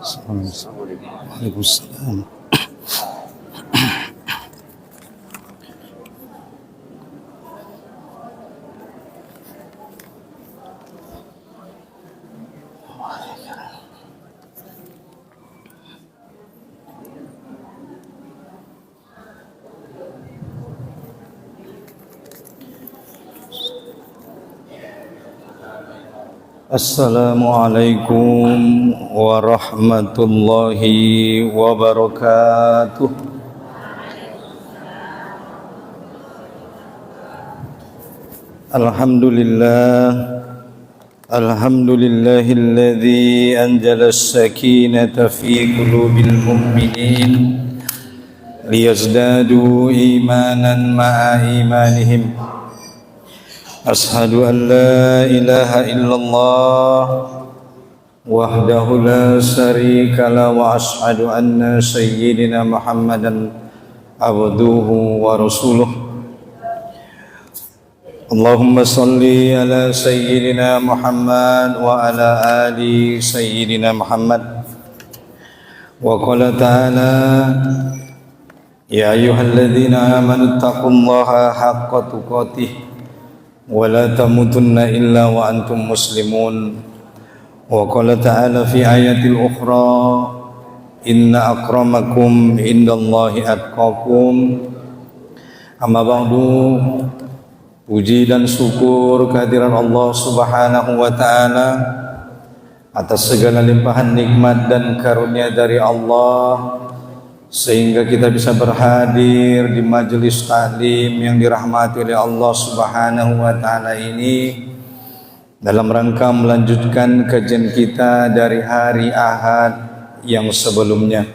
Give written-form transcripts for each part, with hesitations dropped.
Waalaikumsalam. Assalamualaikum warahmatullahi wabarakatuh. Alhamdulillahilladzi anzala as-sakinata fi qulubil mu'minin liyazdadu imanan ma'a imanihim. Ashhadu an la ilaha illallah wahdahu la syarika la wa ashhadu anna sayyidina Muhammadan abduhu wa rasuluh. Allahumma salli ala sayyidina Muhammad wa ala ali sayyidina Muhammad. Wa qala ta'ala ya ayyuhalladzina amanu taqullaha haqqa tuqatih wa la tamutunna illa wa antum muslimun. Wa qala ta'ala fi ayatil ukhra inna akramakum indallahi atqakum. Amma ba'du, puji dan syukur kehadiran Allah Subhanahu wa ta'ala atas segala limpahan nikmat dan karunia dari Allah sehingga kita bisa berhadir di majelis taklim yang dirahmati oleh Allah Subhanahu wa ta'ala ini dalam rangka melanjutkan kajian kita dari hari Ahad yang sebelumnya.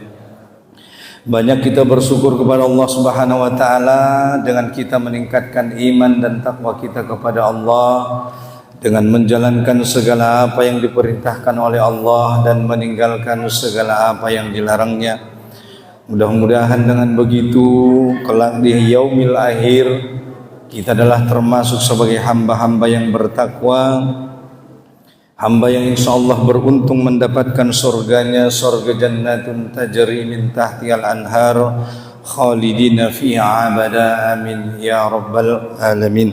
Banyak kita bersyukur kepada Allah Subhanahu wa ta'ala dengan kita meningkatkan iman dan takwa kita kepada Allah dengan menjalankan segala apa yang diperintahkan oleh Allah dan meninggalkan segala apa yang dilarangnya. Mudah-mudahan dengan begitu kelak di yaumil akhir kita adalah termasuk sebagai hamba-hamba yang bertakwa, hamba yang insyaallah beruntung mendapatkan surganya, surga jannatun tajri min tahtihal anhar khalidina fiha abada, amin ya rabbal alamin.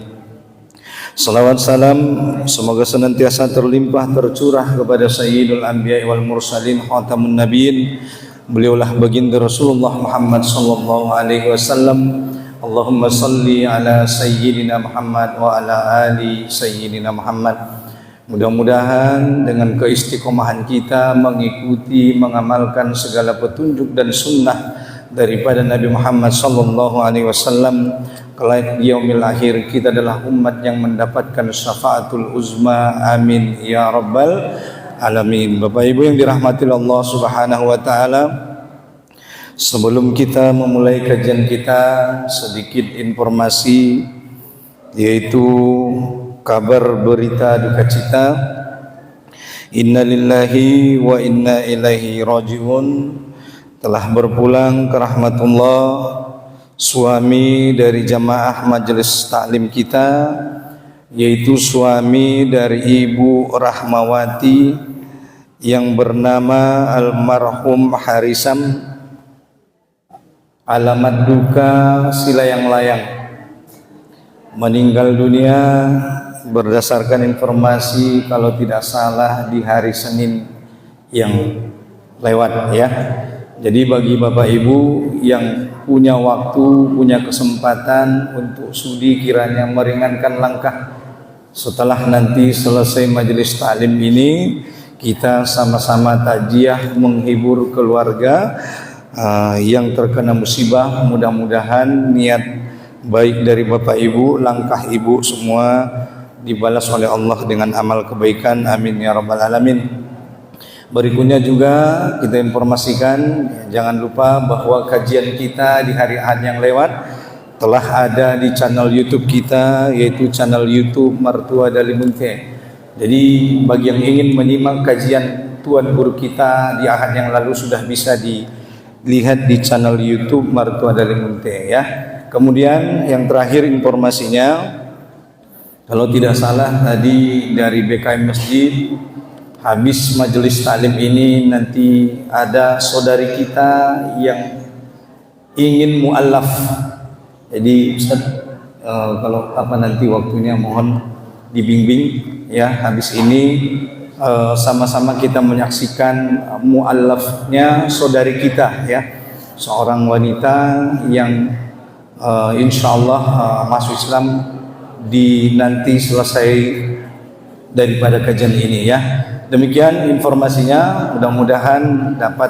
Salawat salam semoga senantiasa terlimpah tercurah kepada sayyidul anbiya wal mursalin khatamun nabiyyin. Beliaulah baginda Rasulullah Muhammad sallallahu alaihi wasallam. Allahumma salli ala sayyidina Muhammad wa ala ali sayyidina Muhammad. Mudah-mudahan dengan keistiqomahan kita mengikuti mengamalkan segala petunjuk dan sunnah daripada Nabi Muhammad sallallahu alaihi wasallam, kelak di yaumil akhir kita adalah umat yang mendapatkan syafaatul uzma, amin ya rabbal alamin. Bapak Ibu yang dirahmati Allah Subhanahu wa taala, sebelum kita memulai kajian kita sedikit informasi, yaitu kabar berita duka cita. Inna lillahi wa inna ilaihi rajiun. Telah berpulang ke rahmatullah suami dari jamaah majelis taklim kita, yaitu suami dari Ibu Rahmawati yang bernama almarhum Harisam, alamat duka Silayang-Layang, meninggal dunia berdasarkan informasi kalau tidak salah di hari Senin yang lewat ya. Jadi bagi Bapak Ibu yang punya waktu, punya kesempatan untuk sudi kiranya meringankan langkah setelah nanti selesai majelis taklim ini, kita sama-sama takziah menghibur keluarga yang terkena musibah. Mudah-mudahan niat baik dari Bapak Ibu, langkah Ibu semua dibalas oleh Allah dengan amal kebaikan, amin ya rabbal alamin. Berikutnya juga kita informasikan, jangan lupa bahwa kajian kita di hari Ahad yang lewat telah ada di channel YouTube kita, yaitu channel YouTube Mertua Dalimunte. Jadi bagi yang ingin menyimak kajian Tuan Guru kita di Ahad yang lalu sudah bisa dilihat di channel YouTube Mertua Dalimunte ya. Kemudian yang terakhir informasinya, kalau tidak salah tadi dari BKM Masjid habis majelis taklim ini nanti ada saudari kita yang ingin mu'allaf. Jadi Ustaz, kalau apa nanti waktunya mohon dibimbing ya. Habis ini sama-sama kita menyaksikan mu'allafnya saudari kita ya, seorang wanita yang insyaallah masuk Islam di nanti selesai daripada kajian ini ya. Demikian informasinya, mudah-mudahan dapat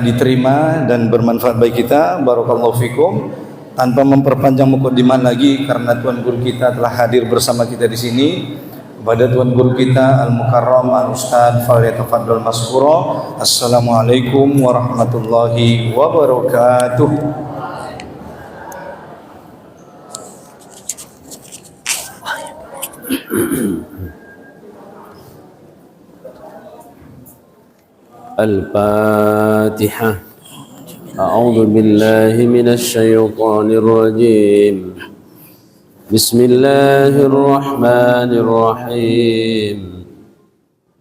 diterima dan bermanfaat bagi kita. Barakallahu fikum. Tanpa memperpanjang mukadimah lagi, karena Tuan Guru kita telah hadir bersama kita di sini, kepada Tuan Guru kita Al-Mukarram Al-Ustaz falyatafaddal mashkura. Assalamualaikum warahmatullahi wabarakatuh. Al-Fatihah. A'udzu billahi minasy syaithanir rajim. Bismillahirrahmanirrahim.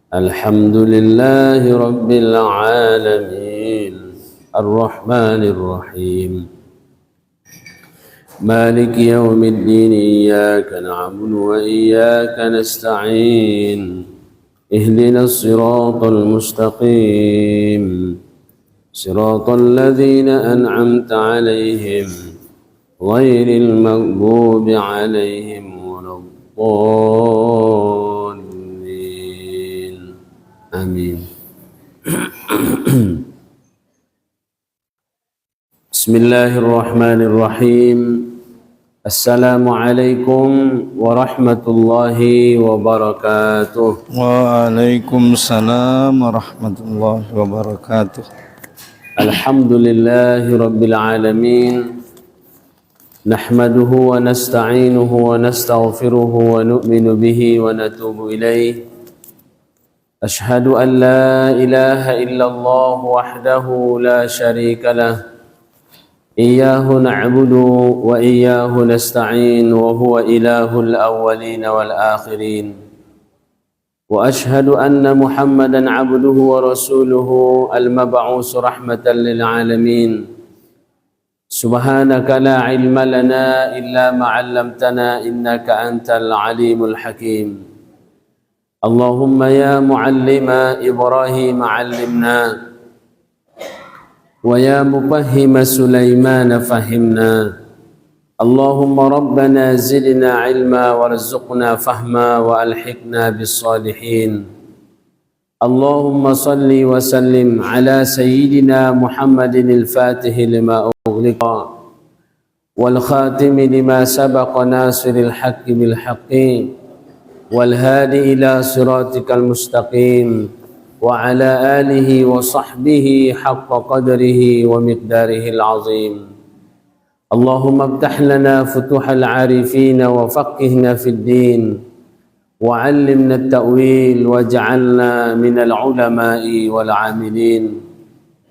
Alhamdulillahi rabbil alamin. Ar-Rahmanir Rahim. Maliki yaumiddin. Iyyaka na'budu wa iyyaka nasta'in. اهدنا الصراط المستقيم صراط الذين أنعمت عليهم غير المغضوب عليهم ولا الضالين آمين. بسم الله الرحمن الرحيم. Assalamualaikum warahmatullahi wabarakatuh. Waalaikumsalam warahmatullahi wabarakatuh. Alhamdulillahi rabbil alamin. Nahmaduhu wa nasta'inuhu wa nastaghfiruhu wa nu'minu bihi wa natubu ilayh. Ashhadu an la ilaha illallah wahdahu la syarika lah. إياه نعبد وإياه نستعين وهو إله الأولين والآخرين وأشهد أن محمدا عبده ورسوله المبعوث رحمة للعالمين سبحانك لا علم لنا إلا ما علمتنا إنك أنت العليم الحكيم اللهم يا معلم إبراهيم علمنا ويا مفهم سليمان فهمنا اللهم ربنا زدنا علما وارزقنا فهما وألحقنا بالصالحين اللهم صل وسلم على سيدنا محمد الفاتح لما أغلق والخاتم لما سبق ناصر الحق بالحق والهادي إلى صراطك المستقيم وعلى آله وصحبه حق قدره ومقداره العظيم اللهم افتح لنا فتوح العارفين وفقهنا في الدين وعلمنا التأويل واجعلنا من العلماء والعاملين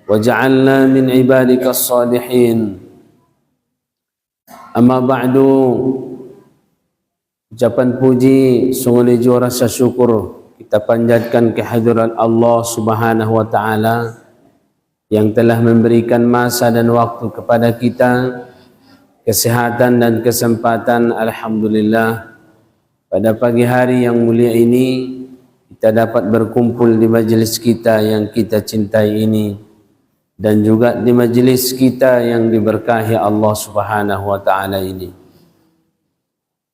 واجعلنا من عبادك الصالحين أما بعد. Ucapan puji sungguh jua rasa syukur kita panjatkan kehadiran Allah Subhanahu wa taala yang telah memberikan masa dan waktu kepada kita, kesehatan dan kesempatan. Alhamdulillah, pada pagi hari yang mulia ini kita dapat berkumpul di majelis kita yang kita cintai ini dan juga di majelis kita yang diberkahi Allah Subhanahu wa taala ini.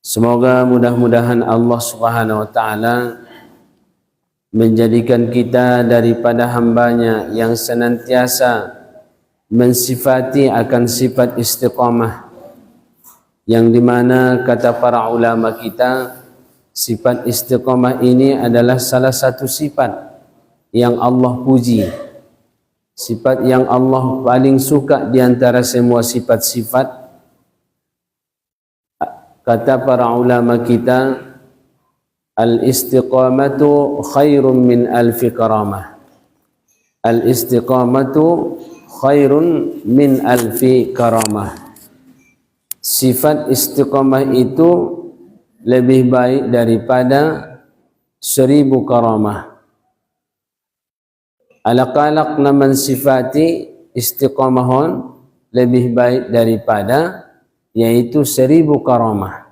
Semoga mudah-mudahan Allah Subhanahu wa taala menjadikan kita daripada hambanya yang senantiasa mensifati akan sifat istiqamah, yang dimana kata para ulama kita, sifat istiqamah ini adalah salah satu sifat yang Allah puji, sifat yang Allah paling suka di antara semua sifat-sifat. Kata para ulama kita, al-istiqamatu khairun min alfi karamah. Al-istiqamatu khairun min alfi karamah. Sifat istiqamah itu lebih baik daripada 1000 karamah. Alaq-alaq na mensifati istiqamahon lebih baik daripada, yaitu 1000 karamah.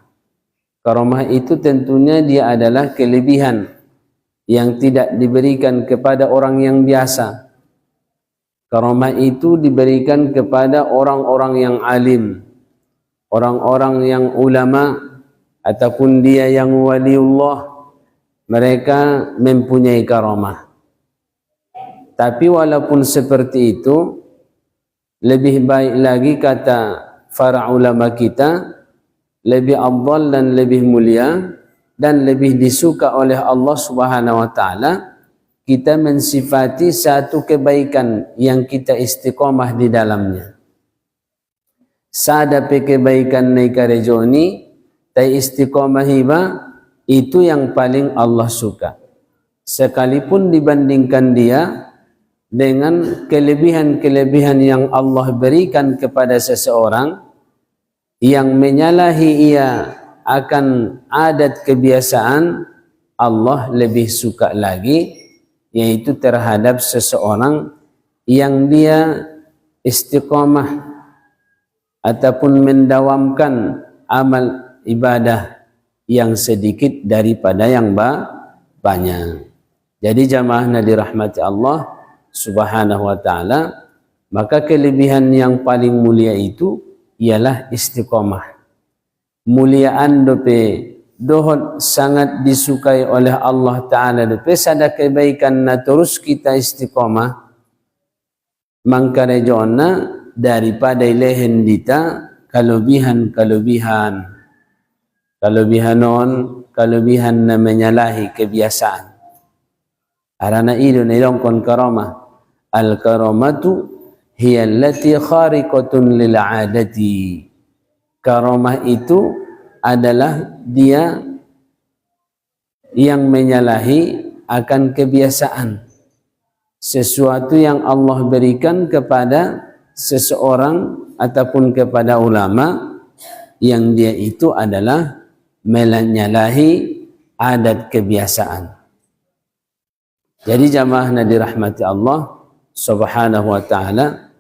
Karamah itu tentunya dia adalah kelebihan yang tidak diberikan kepada orang yang biasa. Karamah itu diberikan kepada orang-orang yang alim, orang-orang yang ulama, ataupun dia yang waliullah. Mereka mempunyai karamah. Tapi walaupun seperti itu, lebih baik lagi kata para ulama kita, lebih afdal dan lebih mulia dan lebih disuka oleh Allah Subhanahu wa taala kita mensifati satu kebaikan yang kita istiqamah di dalamnya. Sada pe kebaikan nei karejoni tai istiqamah hiba, itu yang paling Allah suka. Sekalipun dibandingkan dia dengan kelebihan-kelebihan yang Allah berikan kepada seseorang, yang menyalahi ia akan adat kebiasaan, Allah lebih suka lagi, yaitu terhadap seseorang yang dia istiqamah ataupun mendawamkan amal ibadah yang sedikit daripada yang banyak. Jadi jamaah dirahmati Allah Subhanahu wa ta'ala, maka kelebihan yang paling mulia itu ialah istiqamah. Muliaan dope dohot sangat disukai oleh Allah Ta'ala dope sada kebaikan na terus kita istiqamah, mangkare jona daripada lehen dita kelebihan-kelebihan na menyalahi kebiasaan. Arana itu nilongkon karamah. Al-karamatu hiya allati khariqatun lil 'adati. Karamah itu adalah dia yang menyalahi akan kebiasaan. Sesuatu yang Allah berikan kepada seseorang ataupun kepada ulama, yang dia itu adalah menyalahi adat kebiasaan. Jadi jamaah dirahmati Allah Subhanahu wa ta'ala,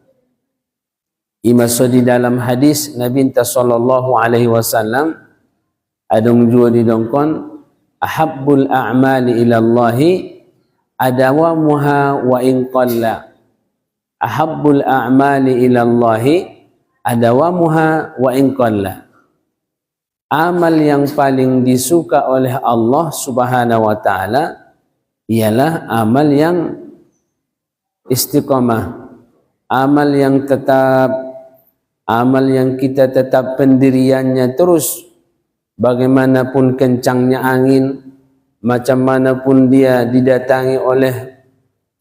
imaso di dalam hadis Nabi sallallahu alaihi wasallam adung jua didongkon, ahabbul a'mali ila Allahi adawamuha wa in qalla. Ahabbul a'mali ila Allahi adawamuha wa in qalla. Amal yang paling disuka oleh Allah Subhanahu wa ta'ala ialah amal yang istiqamah, amal yang tetap, amal yang kita tetap pendiriannya terus, bagaimanapun kencangnya angin, macam manapun dia didatangi oleh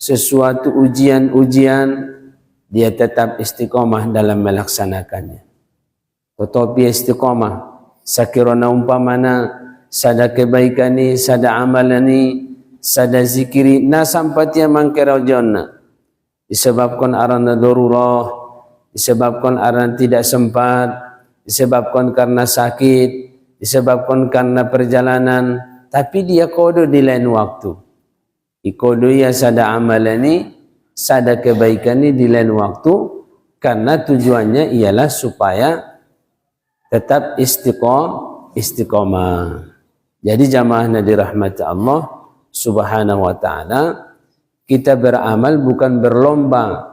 sesuatu ujian-ujian, dia tetap istiqamah dalam melaksanakannya. Tetapi istiqamah sakirona umpamana sada kebaikan ni, sada amalan ni, sada zikiri na sampatnya mangkera jannah, disebabkan arana darurah, disebabkan arana tidak sempat, disebabkan karena sakit, disebabkan karena perjalanan, tapi dia kodo di lain waktu. Ikodo ya sada amalan ni, sada kebaikan ni di lain waktu, karena tujuannya ialah supaya tetap istiqamah. Jadi jamaah dirahmati Allah Subhanahu wa ta'ala, kita beramal bukan berlomba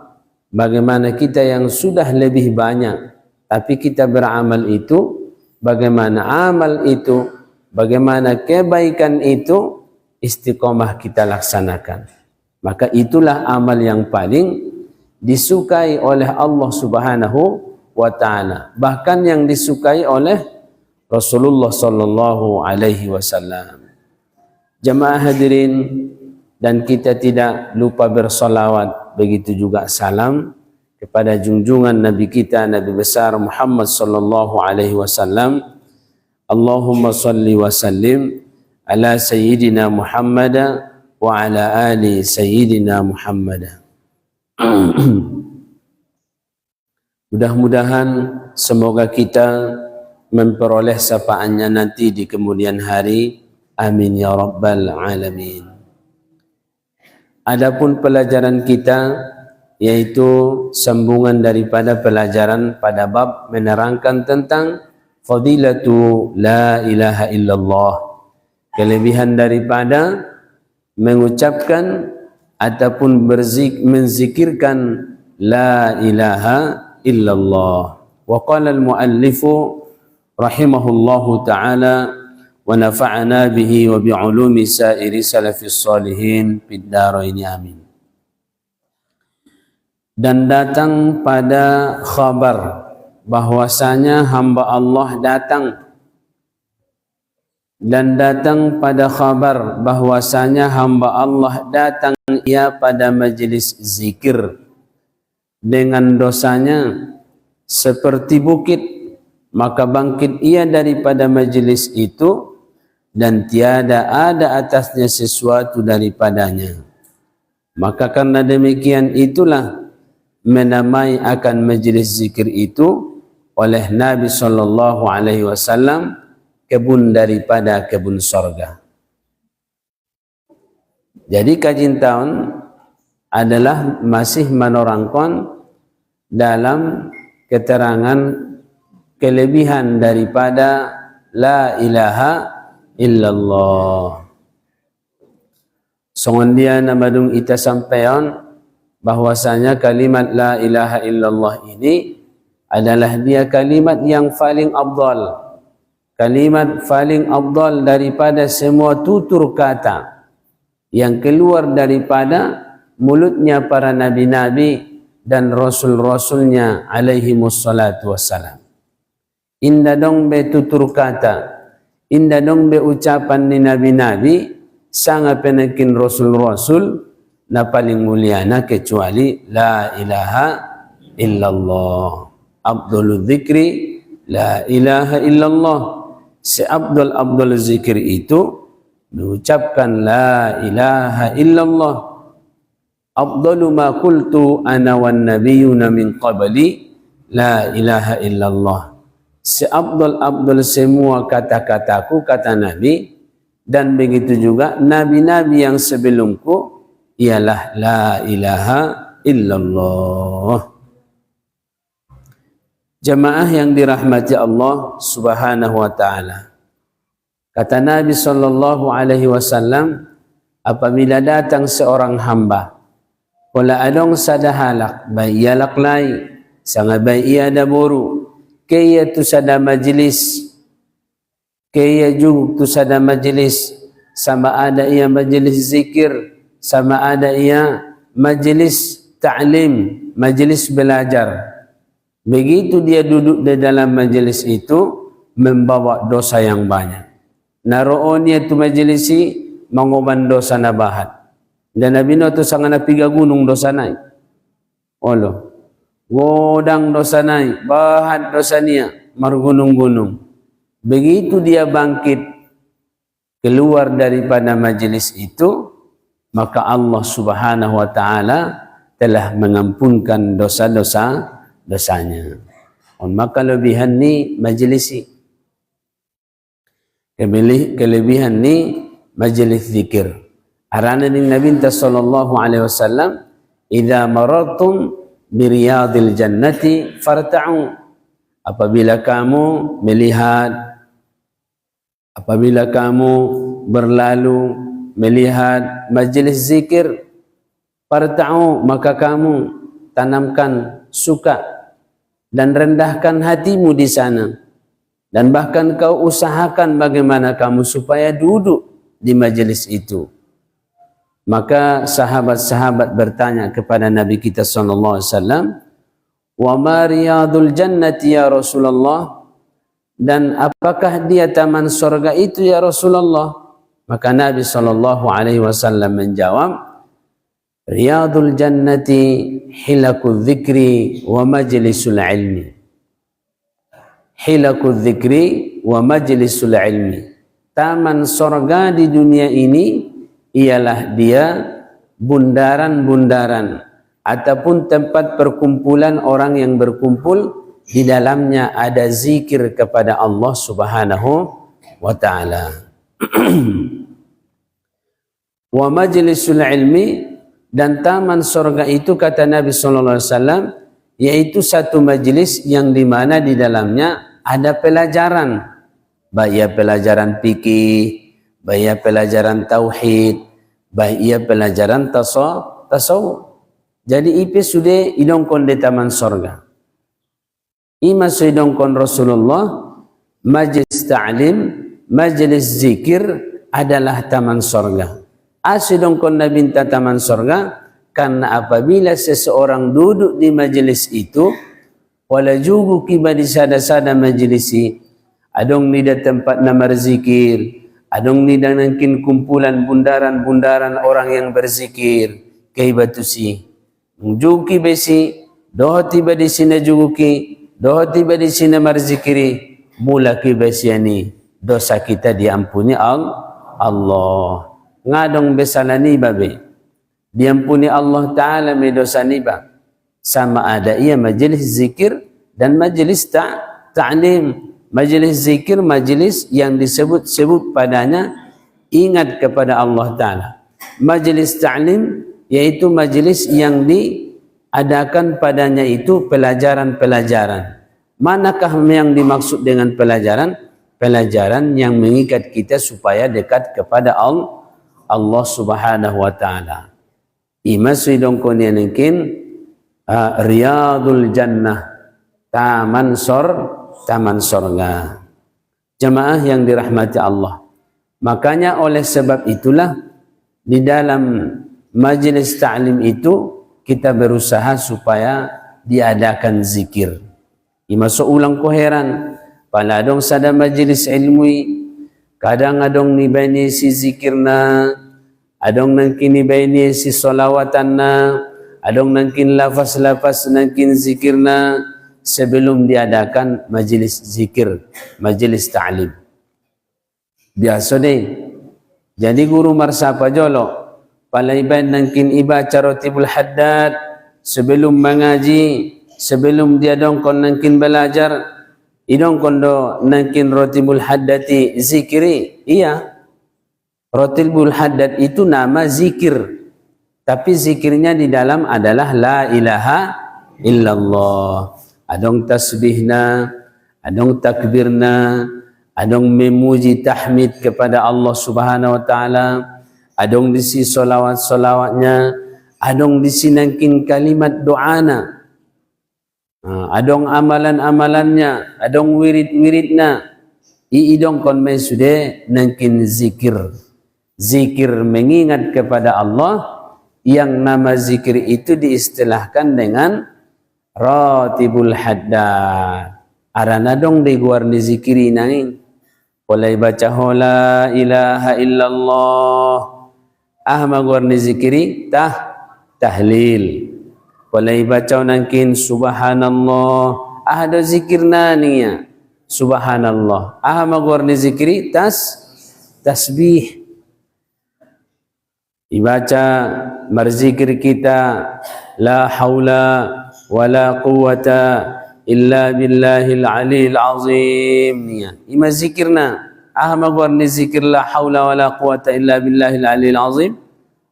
bagaimana kita yang sudah lebih banyak, tapi kita beramal itu bagaimana amal itu, bagaimana kebaikan itu istiqamah kita laksanakan. Maka itulah amal yang paling disukai oleh Allah Subhanahu wa ta'ala, bahkan yang disukai oleh Rasulullah sallallahu alaihi wasallam. Jamaah hadirin, dan kita tidak lupa bersalawat, begitu juga salam kepada junjungan Nabi kita, Nabi besar Muhammad sallallahu alaihi wasallam. Allahumma salli wa sallim ala sayyidina Muhammad wa ala ali sayyidina Muhammad. Mudah-mudahan semoga kita memperoleh syafaatnya nanti di kemudian hari, Amin ya rabbal alamin. Adapun pelajaran kita yaitu sambungan daripada pelajaran pada bab menerangkan tentang fadilatu la ilaha illallah, kelebihan daripada mengucapkan ataupun menzikirkan la ilaha illallah. Wa qala al-muallifu rahimahullahu ta'ala wa nafa'ana bihi wa bi'ulumi sairi salafis salihin fid dharain amin. Dan datang pada khabar bahwasanya hamba Allah datang, dan datang pada khabar bahwasanya hamba Allah datang ia pada majlis zikir dengan dosanya seperti bukit, maka bangkit ia daripada majlis itu dan tiada ada atasnya sesuatu daripadanya. Maka karena demikian itulah menamai akan majlis zikir itu oleh Nabi SAW kebun daripada kebun sorga. Jadi kajian tahun adalah masih menerangkan dalam keterangan kelebihan daripada la ilaha illallah. Songondia namadung ita sampaian bahwasanya kalimat la ilaha illallah ini adalah dia kalimat yang paling afdal, kalimat paling afdal daripada semua tutur kata yang keluar daripada mulutnya para nabi-nabi dan rasul-rasulnya alaihi wassalatu wassalam. Inda dong be tutur kata, inda dong be ucapan ni nabi-nabi, sangat penekin rasul-rasul na paling mulia na kecuali la ilaha illallah. Abdul zikri la ilaha illallah. Abdul zikir itu mengucapkan la ilaha illallah. Afdalu ma qultu ana wan nabiyyuna min qabli la ilaha illallah. Abdul semua kata-kataku, kata Nabi, dan begitu juga nabi-nabi yang sebelumku ialah la ilaha illallah. Jamaah yang dirahmati Allah Subhanahu wa taala. Kata Nabi sallallahu alaihi wasallam, apabila datang seorang hamba, wala adong sadahalak bayalak lai, sangat baik ia ada boru, kaya tu sada majlis, kaya juga tu sada majlis, sama ada ia majlis zikir, sama ada ia majlis ta'lim, majlis belajar. Begitu dia duduk di dalam majlis itu, membawa dosa yang banyak. Naroon dia tu majlisi manguban dosa nabahat. Dan Nabi tu sangat napiga gunung dosa naik. Olo, godang dosa naik, bahat dosa niya, margunung-gunung. Begitu dia bangkit keluar daripada majlis itu, maka Allah Subhanahu wa taala telah mengampunkan dosa-dosanya. Maka kelebihan ni majlisi. Kelebihan ni majlis zikir. Arana ni Nabi sallallahu alaihi wasallam, "Idza marartum bi riyadil jannati farta'u." Apabila kamu melihat, apabila kamu berlalu melihat majlis zikir, farta'u, maka kamu tanamkan suka dan rendahkan hatimu di sana, dan bahkan kau usahakan bagaimana kamu supaya duduk di majlis itu. Maka sahabat-sahabat bertanya kepada Nabi kita sallallahu alaihi wasallam, "Wa ma riyadul jannati ya Rasulullah?" Dan apakah dia taman surga itu ya Rasulullah? Maka Nabi sallallahu alaihi wasallam menjawab, "Riyadul jannati hilakul dzikri wa majlisul ilmi." Hilakul dzikri wa majlisul ilmi. Taman surga di dunia ini ialah dia bundaran-bundaran ataupun tempat perkumpulan orang yang berkumpul, di dalamnya ada zikir kepada Allah Subhanahu wa taala. Wa majlisul ilmi, dan taman surga itu kata Nabi sallallahu alaihi wasallam yaitu satu majlis yang di mana di dalamnya ada pelajaran, baik pelajaran fikih, baik pelajaran tauhid, baik pelajaran tasawuf. Jadi ipe sudah idongkon di taman surga. Ima suidongkon Rasulullah majlis ta'lim, majlis zikir adalah taman surga. Asidongkon Nabi minta taman surga karena apabila seseorang duduk di majlis itu wala jugu kiba di sada-sada majlisi adong nida tempat nama berzikir, adong nida nangkin kumpulan bundaran-bundaran orang yang berzikir kay batusi jugi besi doh tiba di sini juguki doh tiba di sini berzikiri mula ki besiani dosa kita diampuni Allah. Ngadong besalani babe diampuni Allah Ta'ala me dosa niba sama ada ia majlis zikir dan majlis ta'lim. Majlis zikir majlis yang disebut-sebut padanya ingat kepada Allah Ta'ala. Majlis ta'lim yaitu majlis yang diadakan padanya itu pelajaran-pelajaran. Manakah yang dimaksud dengan pelajaran? Pelajaran yang mengikat kita supaya dekat kepada Allah Subhanahu wa Ta'ala. Ima suidongkon yang mungkin Riyadul Jannah, taman surga. Jemaah yang dirahmati Allah. Makanya oleh sebab itulah di dalam majlis ta'lim itu kita berusaha supaya diadakan zikir. Ima seulang ko heran pala dong sada majlis ilmu kadang adong nibaini si zikirna, adong nangkin nibaini si solawatanna, adong nangkin lafaz-lafaz nangkin zikirna sebelum diadakan majlis zikir, majlis ta'lim. Biasa deh. Jadi guru marsapa jolo, palaiban nangkin ibaca rotibul haddad sebelum mengaji, sebelum dia dongkon nangkin belajar. Idong kondo nangkin rotibul haddati zikiri. Iya, rotibul haddad itu nama zikir, tapi zikirnya di dalam adalah la ilaha illallah. Adong tasbihna, adong takbirna, adong memuji tahmid kepada Allah Subhanahu wa Ta'ala, adong disi solawat-solawatnya, adong disi nangkin kalimat doana, adong amalan-amalannya, adong wirid-wiridna. Iidong kon men sude nangkin zikir. Zikir mengingat kepada Allah yang nama zikir itu diistilahkan dengan ratibul haddad. Arana dong di guar ni zikiri nangin. Polai baca la ilaha illallah. Ahma guar ni zikiri tahlil. Polai baca nangkin subhanallah. Ada zikir naniya subhanallah. Ahma guar ni zikiri tasbih. Ibaca berzikir kita la haula wala quwata illa billahil aliyil azim niya. Ima zikirna ahma guar ni zikir la haula wala quwata illa billahil aliyil azim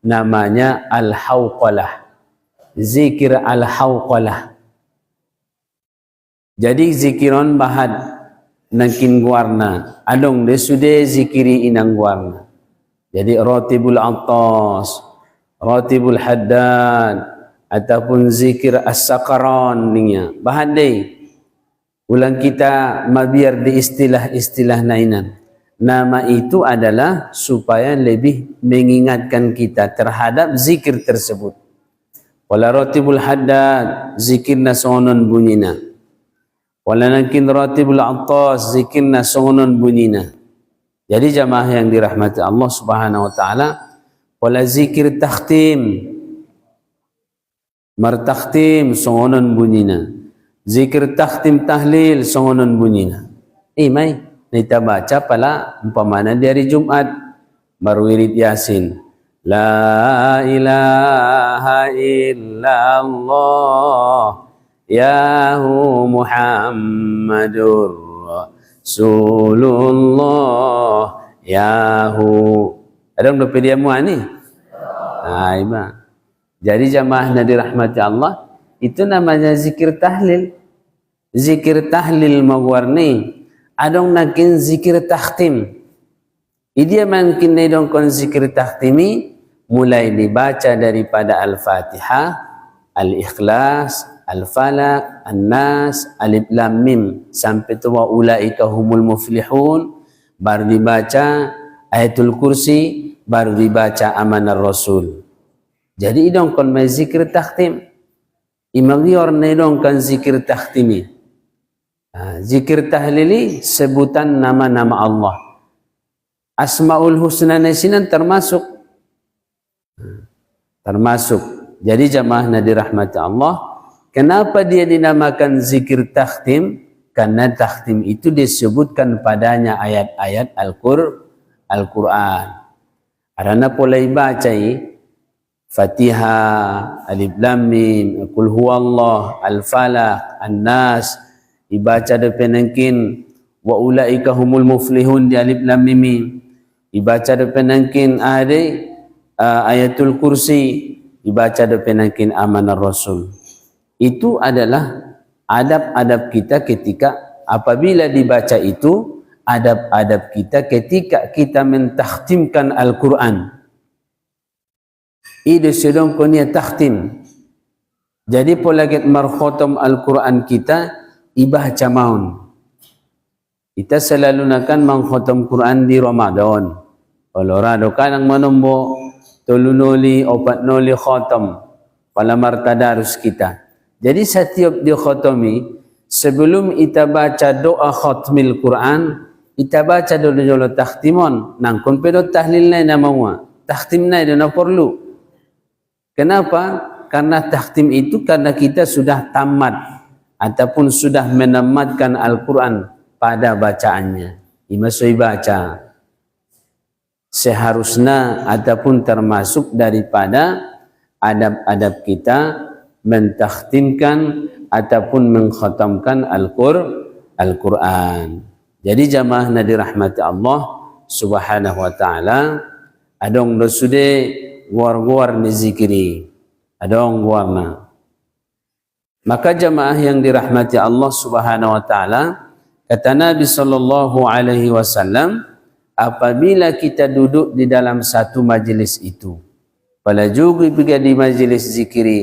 namanya al-hawqalah. Zikir al-hawqalah. Jadi zikiron bahad nangkin guarna adong de sude zikiri inang guarna. Jadi ratibul attas, ratibul haddad ataupun zikir as-sakaran niya. Bahad deh. Ulang kita mabiar di istilah-istilah nainan. Nama itu adalah supaya lebih mengingatkan kita terhadap zikir tersebut. Wala ratibul haddad zikirna sonon bunyina. Wala nangkin ratibul attas zikirna sonon bunyina. Jadi jamaah yang dirahmati Allah Subhanahu wa Ta'ala, wala zikir takhtim, martakhtim songonon bunyina. Zikir takhtim tahlil songonon bunyina. May kita baca pala umpamana di hari Jumat marwirid Yasin. La ilaha illallah yahu Muhammadur Rasulullah Yahu. Ada yang dope dia muat ni? Iba. Jadi jamaah yang dirahmati Allah, itu namanya zikir tahlil. Zikir tahlil mawarni. Adong nakin zikir takhtim. Dia makin nedong kon zikir takhtimi mulai dibaca daripada Al-Fatihah, Al-Ikhlas, Al-Falaq, An-Nas, Alif Lam Mim sampai tu wa ulaika humul muflihun, baru dibaca Ayatul Kursi, baru dibaca Amanar Rasul. Jadi idong kon mai zikir takhtim. Imagior nedong kan zikir takhtimi. Zikir tahlili sebutan nama-nama Allah. Asmaul Husna nasinan termasuk. Jadi jamaah yang dirahmati Allah, kenapa dia dinamakan zikir takhtim? Karena takhtim itu disebutkan padanya ayat-ayat Al-Quran. Karena mulai baca Fatihah, Alif Lam Mim, Qul Huwallah, Al-Falaq, An-Nas, dibaca depanangkin wa ulaika humul muflihun di Alif Lam Mim, dibaca depanangkin Ayatul Kursi, dibaca depanangkin Amanar Rasul. Itu adalah adab-adab kita ketika apabila dibaca itu, adab-adab kita ketika kita mentakhtimkan Al-Quran. Itu sedang konia takhtim. Jadi polaget markhotom Al-Quran kita ibaca maun. Kita selalu akan mengkhotom Quran di Ramadan. Kalau rado kanang menombo tolunoli opat noli khotom pada martadarus kita. Jadi setiap dia khotomi, sebelum kita baca doa khotmil Quran, kita baca dulu takhtimon. Nang kon pedo tahlil na nama takhtim na na perlu. Kenapa? Karena takhtim itu karena kita sudah tamat ataupun sudah menamatkan Al-Quran pada bacaannya. Imasoi baca. Seharusnya ataupun termasuk daripada adab-adab kita mentakhtimkan ataupun mengkhatamkan Al-Quran. Jadi jamaah yang dirahmati Allah Subhanahu wa taala, adong dosude war-war ni zikiri, adong warna. Maka jamaah yang dirahmati Allah Subhanahu wa taala, kata Nabi sallallahu alaihi wasallam, apabila kita duduk di dalam satu majlis itu, pala juga pergi di majlis zikiri,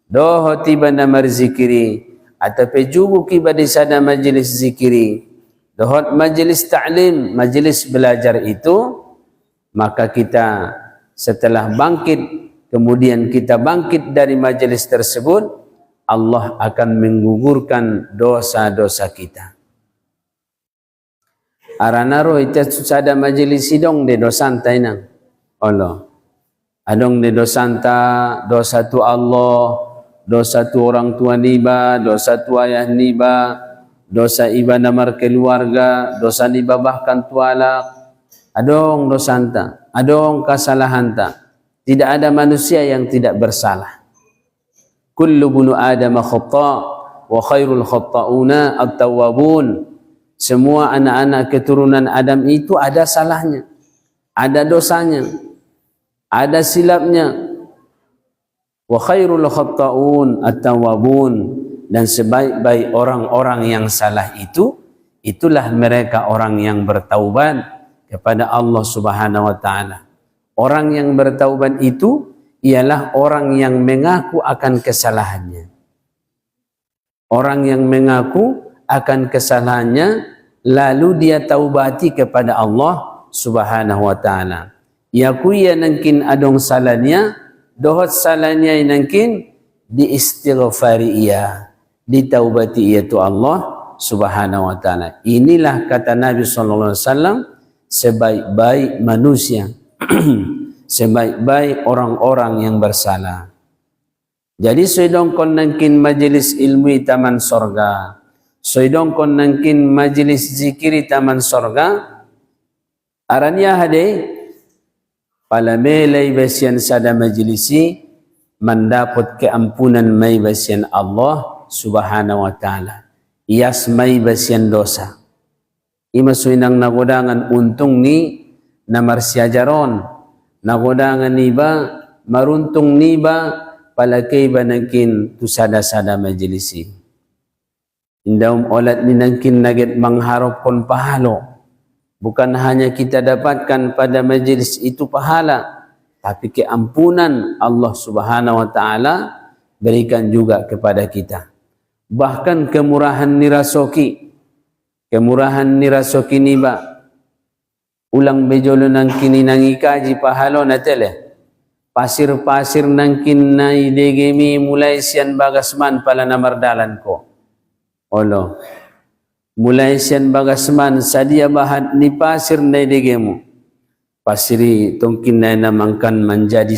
doh tiba namar zikiri, ataupun juga kiba di sana majlis zikiri, doh majlis ta'lim, majlis belajar itu, maka kita setelah bangkit, kemudian kita bangkit dari majlis tersebut, Allah akan menggugurkan dosa-dosa kita. Aranaro itu susada majlis sidong de dosanta inang. Allah. Adong de dosanta, dosa tu Allah, dosa tu orang tua niba, dosa tu ayah niba, dosa iba namar keluarga, dosa niba bahkan tualak. Adong dosanta, adong kesalahan tak. Tidak ada manusia yang tidak bersalah. Kullu bunu Adam khata' wa khairul khata'una at-tawwabun. Semua anak-anak keturunan Adam itu ada salahnya, ada dosanya, ada silapnya. Wa khairul khata'un at-tawwabun, dan sebaik-baik orang-orang yang salah itu, itulah mereka orang yang bertaubat kepada Allah Subhanahu wa taala. Orang yang bertaubat itu ialah orang yang mengaku akan kesalahannya. Orang yang mengaku akan kesalahannya lalu dia taubati kepada Allah Subhanahu wa taala. Yakuya nangkin adong salahnya, dohot salahnya nangkin diistighfari ia, ditaubati ia tu Allah Subhanahu wa taala. Inilah kata Nabi sallallahu alaihi wasallam, sebaik-baik manusia, sebaik-baik orang-orang yang bersalah. Jadi soidong kon nangkin majlis ilmu taman sorga, soidong kon nangkin majlis zikiri taman sorga, aranya hade palamelai basian sada majlisi mendapat keampunan mai basian Allah Subhanahu wa taala, ias mai basian dosa. Ima suinang nagodangan untung ni namarsiajaron nagodangan niba maruntung niba palakay banakin tu sada-sada majlisi indahum olat ninangkin nagit mengharap kon pahalo. Bukan hanya kita dapatkan pada majlis itu pahala, tapi keampunan Allah Subhanahu wa taala berikan juga kepada kita. Bahkan kemurahan nirasoki niba ulang bejolo nang kini nangikaji pahalo na tele pasir-pasir nang kinai degemi mulai sian bagasman pala namardalan ko olo mulai sian bagasman sadia bahat ni pasir na degemu pasiri tongkin na namangkan menjadi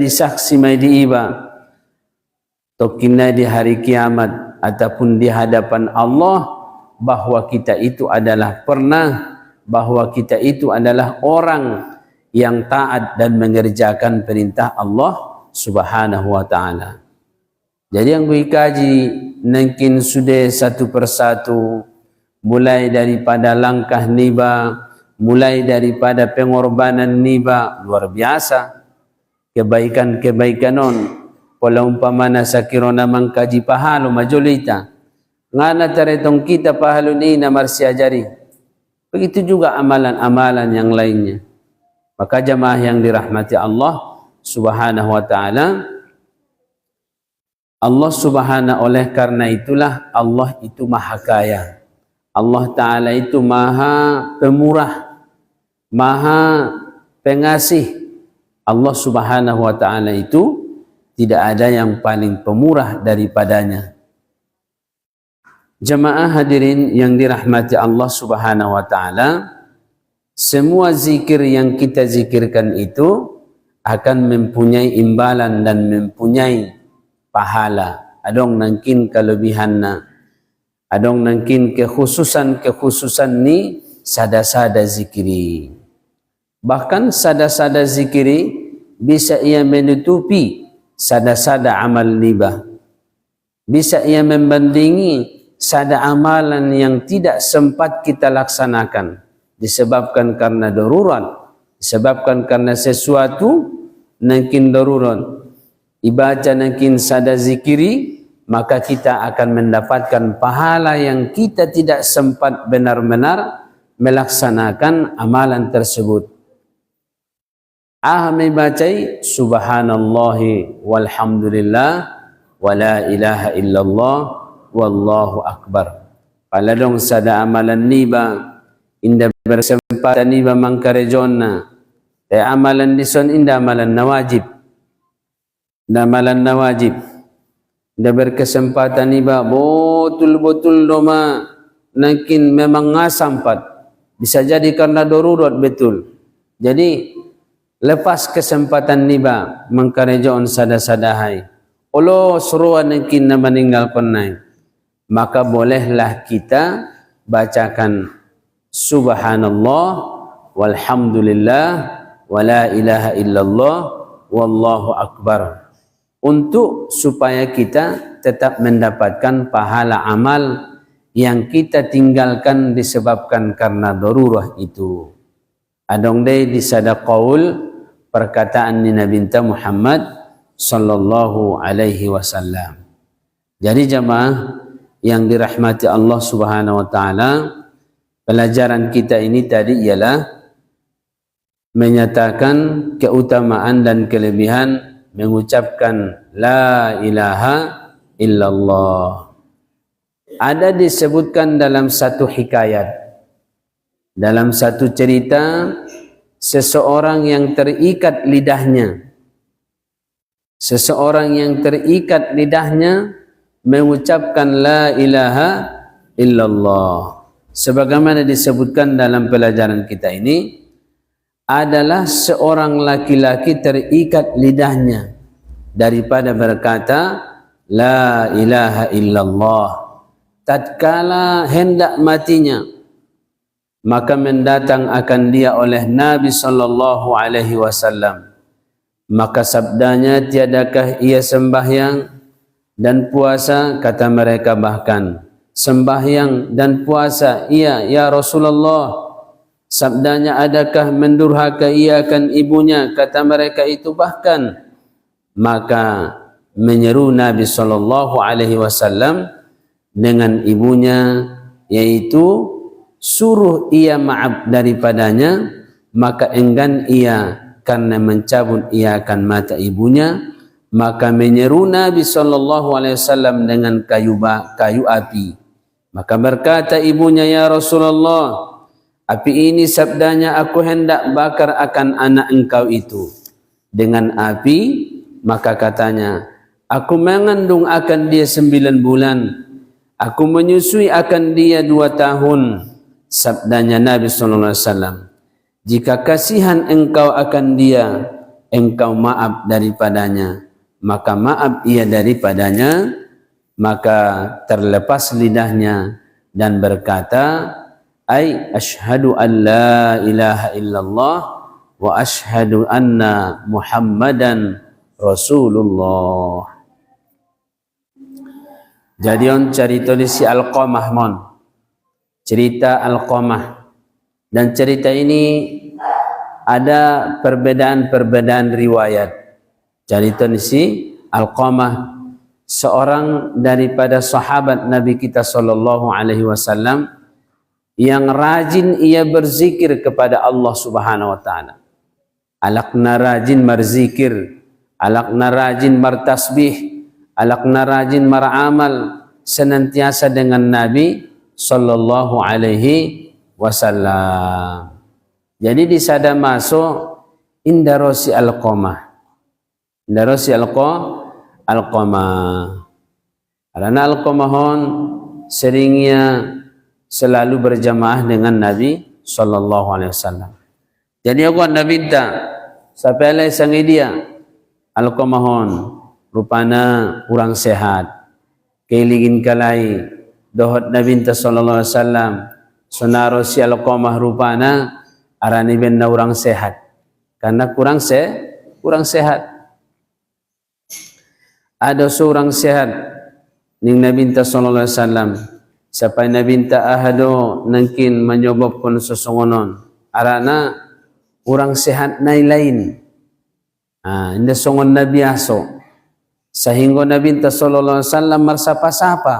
saksi may diiba tokin di hari kiamat ataupun di hadapan Allah bahwa kita itu adalah orang yang taat dan mengerjakan perintah Allah Subhanahu wa taala. Jadi yang berkaji mungkin sudah satu persatu mulai daripada langkah niba, mulai daripada pengorbanan niba luar biasa. Kebaikan-kebaikan non pola umpamana sakirona mangkaji pahalo majolita. Ngana taretong kita pahalo ni na marsiajari. Begitu juga amalan-amalan yang lainnya. Maka jamaah yang dirahmati Allah Subhanahu wa taala, Allah Subhanahu oleh karena itulah Allah itu maha kaya. Allah Ta'ala itu maha pemurah, maha pengasih. Allah Subhanahu wa taala itu tidak ada yang paling pemurah daripadanya. Jamaah hadirin yang dirahmati Allah Subhanahu wa taala, semua zikir yang kita zikirkan itu akan mempunyai imbalan dan mempunyai pahala. Adong nangkin kelebihanna, adong nangkin kekhususan ni sada-sada zikiri. Bahkan sada-sada zikiri bisa ia menutupi sada-sada amal nibah. Bisa ia membandingi sada amalan yang tidak sempat kita laksanakan disebabkan karena darurat, disebabkan karena sesuatu nangkin darurat. Ibaca nangkin sada zikiri, maka kita akan mendapatkan pahala yang kita tidak sempat benar-benar melaksanakan amalan tersebut. Ahmi bacai subhanallahi walhamdulillah wa la ilaha illallah wallahu akbar. Paladong sada amalan niba inda bersempatan niba mangkarejonna. Te amalan dison inda amalan nawajib. Amalan nawajib. Inda berkesempatan niba betul-betul doma nakin memang ngasampat. Bisa jadi karena darurat betul. Jadi lepas kesempatan niba mangkarejon sada-sadahai. Olo seruan nakin na meninggal konai. Maka bolehlah kita bacakan subhanallah walhamdulillah wa la ilaha illallah wallahu akbar untuk supaya kita tetap mendapatkan pahala amal yang kita tinggalkan disebabkan karena darurah itu. Adong day di sada qaul perkataan ni Nabi Muhammad sallallahu alaihi wasallam. Jadi jamaah yang dirahmati Allah Subhanahu wa taala, pelajaran kita ini tadi ialah menyatakan keutamaan dan kelebihan mengucapkan la ilaha illallah. Ada disebutkan dalam satu hikayat, dalam satu cerita, seseorang yang terikat lidahnya, mengucapkan la ilaha illallah. Sebagaimana disebutkan dalam pelajaran kita ini, adalah seorang laki-laki terikat lidahnya daripada berkata la ilaha illallah. Tatkala hendak matinya, maka mendatang akan dia oleh Nabi sallallahu alaihi wasallam. Maka sabdanya, tiadakah ia sembahyang dan puasa? Kata mereka bahkan sembahyang dan puasa, iya ya Rasulullah. Sabdanya, adakah mendurhaka ia akan ibunya? Kata mereka itu bahkan. Maka menyeru Nabi SAW dengan ibunya, yaitu suruh ia maaf daripadanya, maka enggan ia karena mencabut ia akan mata ibunya. Maka menyeru Nabi SAW dengan kayu api. Maka berkata ibunya, ya Rasulullah, api ini sabdanya aku hendak bakar akan anak engkau itu dengan api. Maka katanya, aku mengandung akan dia 9 bulan, aku menyusui akan dia 2 tahun. Sabdanya Nabi SAW, jika kasihan engkau akan dia, engkau maaf daripadanya, maka maaf ia daripadanya. Maka terlepas lidahnya dan berkata, ay ashhadu an la ilaha illallah wa ashhadu anna Muhammadan Rasulullah. Jadi on cerita di si Alqamah mon. Cerita Alqamah. Dan cerita ini ada perbedaan-perbedaan riwayat. Cerita di si Alqamah, seorang daripada sahabat Nabi kita sallallahu alaihi wasallam yang rajin ia berzikir kepada Allah Subhanahu wa taala. Alakna rajin berzikir, alakna rajin bertasbih, alakna rajin beramal senantiasa dengan Nabi sallallahu alaihi wasallam. Jadi di sada masuk indarosi Alqamah. Indarosi Alqamah. Karena Alqamahon seringnya selalu berjamaah dengan Nabi sallallahu alaihi wasallam. Jadi aku Nabi tak sampai sangi dia Alqamahon rupana kurang sehat. Keilingin kalai dohot Nabi sallallahu alaihi wasallam sonaro si Alqamah rupana arani ben orang sehat. Karena kurang sehat. Ada seorang sehat ning Nabi sallallahu alaihi wasallam. Sampai Nabi ahado nangkin menyebabkan sesongonon arana orang sehat nai lain. Inda songon Nabi aso. Sehingga Nabi sallallahu alaihi wasallam bersapa-sapa.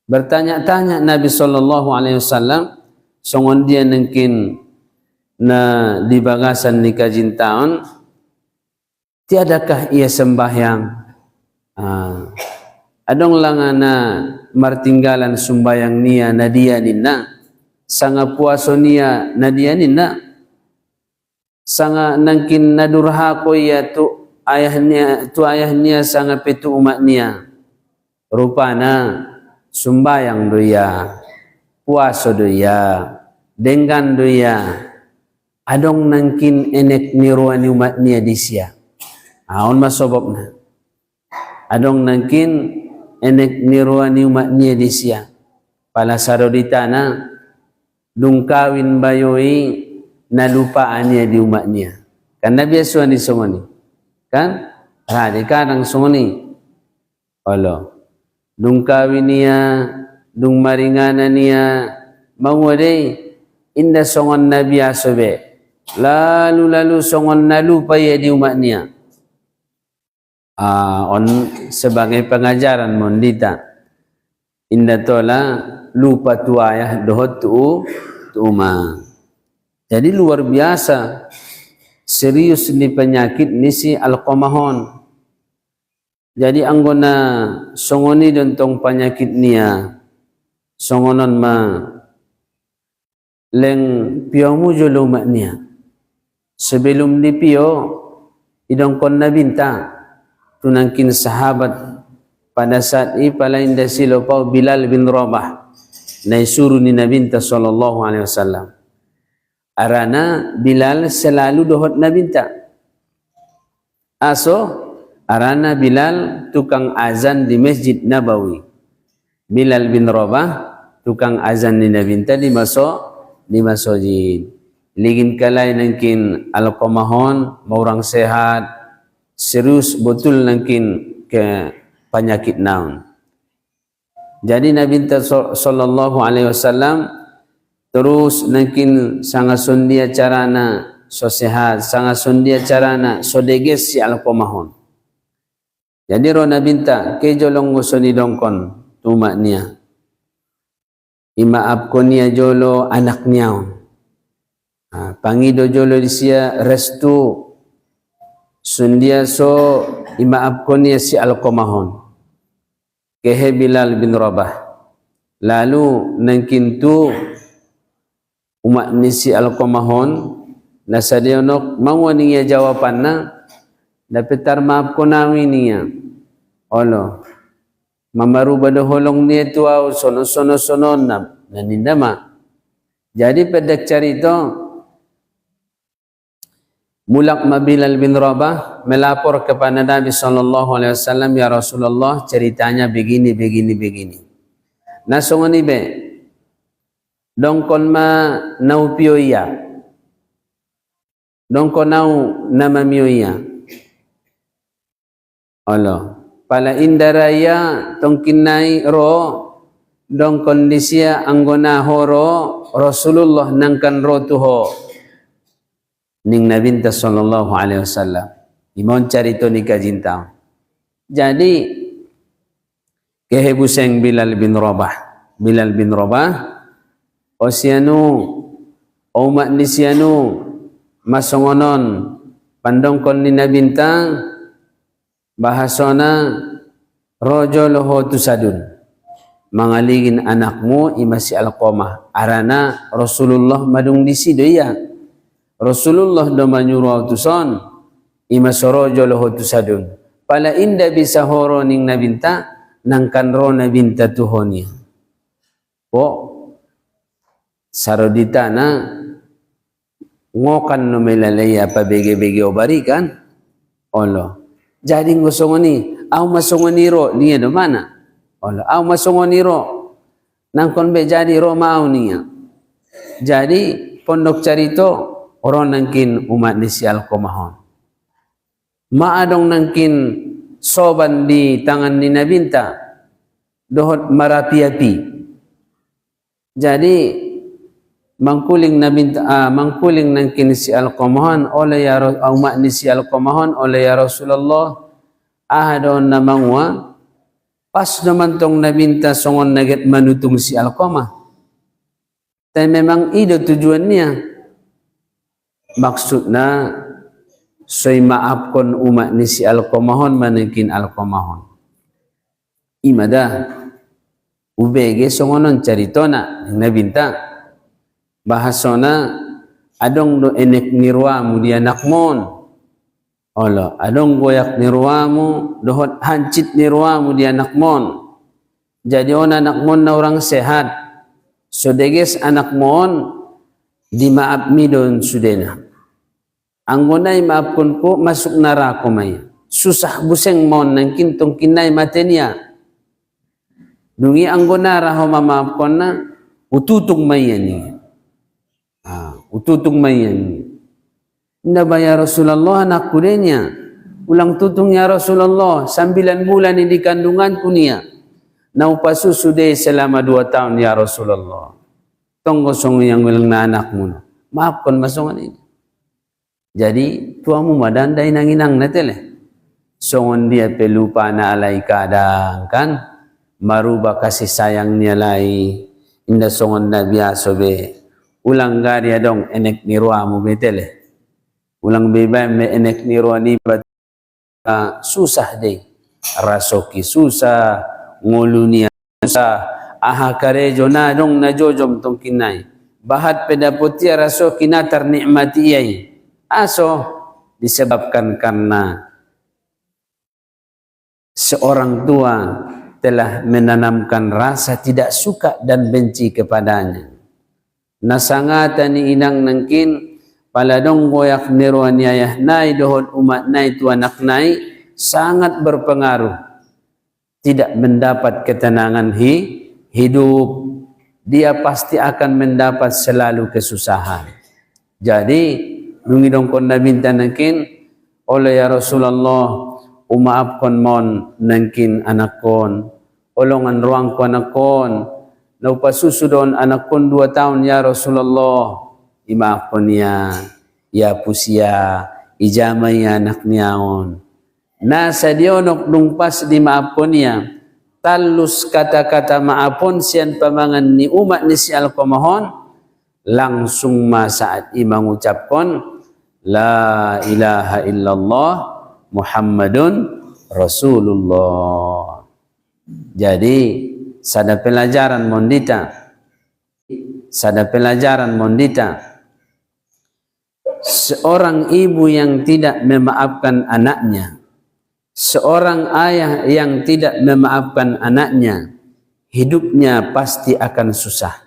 Bertanya-tanya Nabi sallallahu alaihi wasallam songon dia nangkin na di bagasan ni kajintaon tiadakah ia sembahyang? Adong langana martinggalan sumbayang nia nadia ninna, sanga puaso nia nadia ninna, sanga nangkin nadurhako ya tu ayahnya sanga petu umat nia. Rupana sumbayang doya, puaso doya, dengan doya, adong nangkin enek niruani umat nia disya. On masobobna. Adong nangkin enek niruani umat nia disya. Pala saroditana dungkawin bayoi nalupaannya di umat nia. Kan biasa ni semua ni. Kan? Di kadang semua ni. Allah. Dungkawin nia, dung maringana nia, mawade inda songon nabi asobe. Lalu songon nalupa ya di umat nia. On sebagai pengajaran mondita inda tola lupa tu ayah dohot tu uma. Jadi luar biasa serius ni penyakit ni si Alqamahon. Jadi anggona songoni dontong penyakit nia songonon ma leng piomu jolo mak nia. Sebelum di pio idong kon na binta tunangkin sahabat pada saat ini palain dasilo pau Bilal bin Rabah naisuru ni Nabi sallallahu alaihi wasallam. Arana Bilal selalu dohot Nabi aso arana Bilal tukang azan di Masjid Nabawi. Bilal bin Rabah tukang azan di Nabi di masjid. Ligin kalai nangkin Alqamahon mau orang sehat serius betul nangkin ke penyakit naun. Jadi Nabi sallallahu alaihi wasallam terus nangkin sanga sundia carana so sehat, sanga sundia carana so deges si alkomahon. Jadi rona binta ke jolong ngusoni dongkon tumak niya. Imaap ko niya jolo anak niya. Pangido jolo di siya restu sundia so imaap ko niya si alkomahon. Kehe Bilal bin Rabah. Lalu nangkin tu umak ni si alkomahon nasa dionok mawani niya jawapan na dapat maaf ko namin niya. Olo, mamaru badoholong niya tu au sono na nanindama. Jadi pedak carito mulak Bilal bin Rabah melapor kepada Nabi sallallahu alaihi wasallam, ya Rasulullah, ceritanya begini. Nasongoni be dongkon ma nau pioya. Dongkon nau nama mioya. Allah pala indaraya tongkinai ro dong kondisia anggona horo Rasulullah nangkan ro tuho ning Nabi sallallahu alaihi wasallam imon carito ni kajintang. Jadi kehebuseng Bilal bin Rabah osianu umat nisianu masongonon pandongkon ni Nabintang bahasona rojo loho tusadun mangaligin anakmu imasi alqomah arana Rasulullah madung disido ya Rasulullah do manyuruh tuson imasorojo loho tusadun pala inda bisa horo ning nabinta nangkan ro nabinta tuhoni po sarodita na ngokan no melalaya pa bege-bege obarikan olo. Jadi ngosongoni, au masongoniro niya do mana? Ola, au masongoniro nangkon be jadi ro mau niya. Jadi pondok carito orang nangkin umat ni si alkomahon. Maadong nangkin soban di tangan ni Nabinta dohot marapi-api. Jadi mangkuling Nabinta mangkuling nangkin si alkomahon oleh ya umat ni si alkomahon oleh ya Rasulullah ahadon namangwa pas naman tong Nabinta songon naget manutung si alkomah. Tapi memang itu tujuannya maksudna soy maafkon umat ni si alkomahon manakin alkomahon. Imada ubege songonon caritona Nabinta bahasona adong do enek nirwamu dia nakmon. Allah adong goyak nirwamu dohot hancit nirwamu dia nakmon. Jadi ona nakmon na orang sehat. Sodeges anak mon di maaf midon sudena. Anggonay maafkon ko masuk neraka maya. Susah buseng mon nang kintong kinay matenya. Dungi anggona raho maafkon na ututung maya ni. Ututung mayan. Indah ya Rasulullah anak kudenya. Ulang tutung ya Rasulullah 9 bulan ini kandunganku niya. Naupasu sudah selama 2 tahun ya Rasulullah. Tonggo songo yang bilang na anakmu. Maafkan masongan ini. Jadi tuamu madanday nanginang natele. Songon dia pelupa na alay kadang kan. Maruba kasih sayang niya lay. Indah songon na biaso be. Ulang gari adong enek nirwa mo betele. Ulang beba me enek nirwa ni susah deh. Rasoki susah, ngulunia susah. Aha karejo na dong na jojom tong kinay. Bahat pedaputia rasoki na ternikmati iyay. Aso disebabkan karena seorang tua telah menanamkan rasa tidak suka dan benci kepadanya. Nasangatan ni inang nangkin paladong goyak nirwan yayah nai dohot umat nai tu anak nai sangat berpengaruh. Tidak mendapat ketenangan hidup, dia pasti akan mendapat selalu kesusahan. Jadi nungi dongkon nabinta nangkin oleh ya Rasulullah umaapkon mon nangkin anakon olongan ruang ko anakon naupasusudon anak pun 2 tahun ya Rasulullah, imaafkan ya pusia, ijamai anak niaon. Nasa dionok nung pas dimaafkan ya, talus kata-kata maafon sian pamangan ni umat ni si Alqamahon, langsung saat imam ucapkan la ilaha illallah Muhammadun Rasulullah. Jadi sada pelajaran mondita, seorang ibu yang tidak memaafkan anaknya, seorang ayah yang tidak memaafkan anaknya, hidupnya pasti akan susah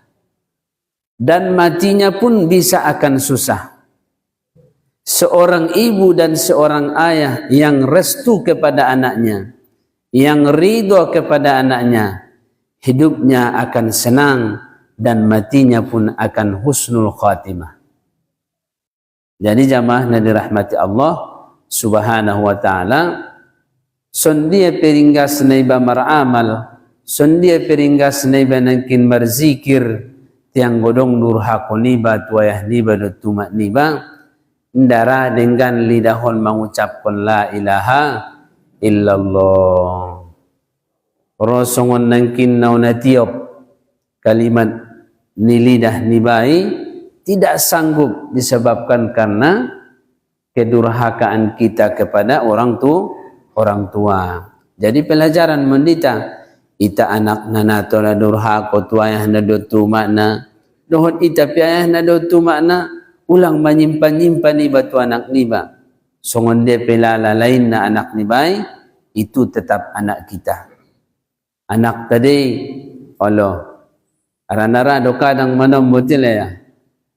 dan matinya pun bisa akan susah. Seorang ibu dan seorang ayah yang restu kepada anaknya, yang ridho kepada anaknya, hidupnya akan senang dan matinya pun akan husnul khatimah. Jadi jamaah yang dirahmati Allah Subhanahu wa taala, sondia peringgas naiba maramal, sondia peringgas naiba nangkin marzikir tiang godong durhako niba tuayah niba dotumak niba, ndara dengan lidahon mengucapkan la ilaha illallah. Rosongon nangkin naunatiop kalimat ni lidah nibai tidak sanggup disebabkan karena kedurhakaan kita kepada orang tua. Jadi pelajaran mendita, ita anak nana tola durhako tuayah na dotu makna, dohon ita piayah na dotu makna, ulang menyimpan-nyimpan ni batu anak niba. Songon dia pelala lain na anak nibai, itu tetap anak kita. Anak tadi, Allah, rado kadang manombo tilaya,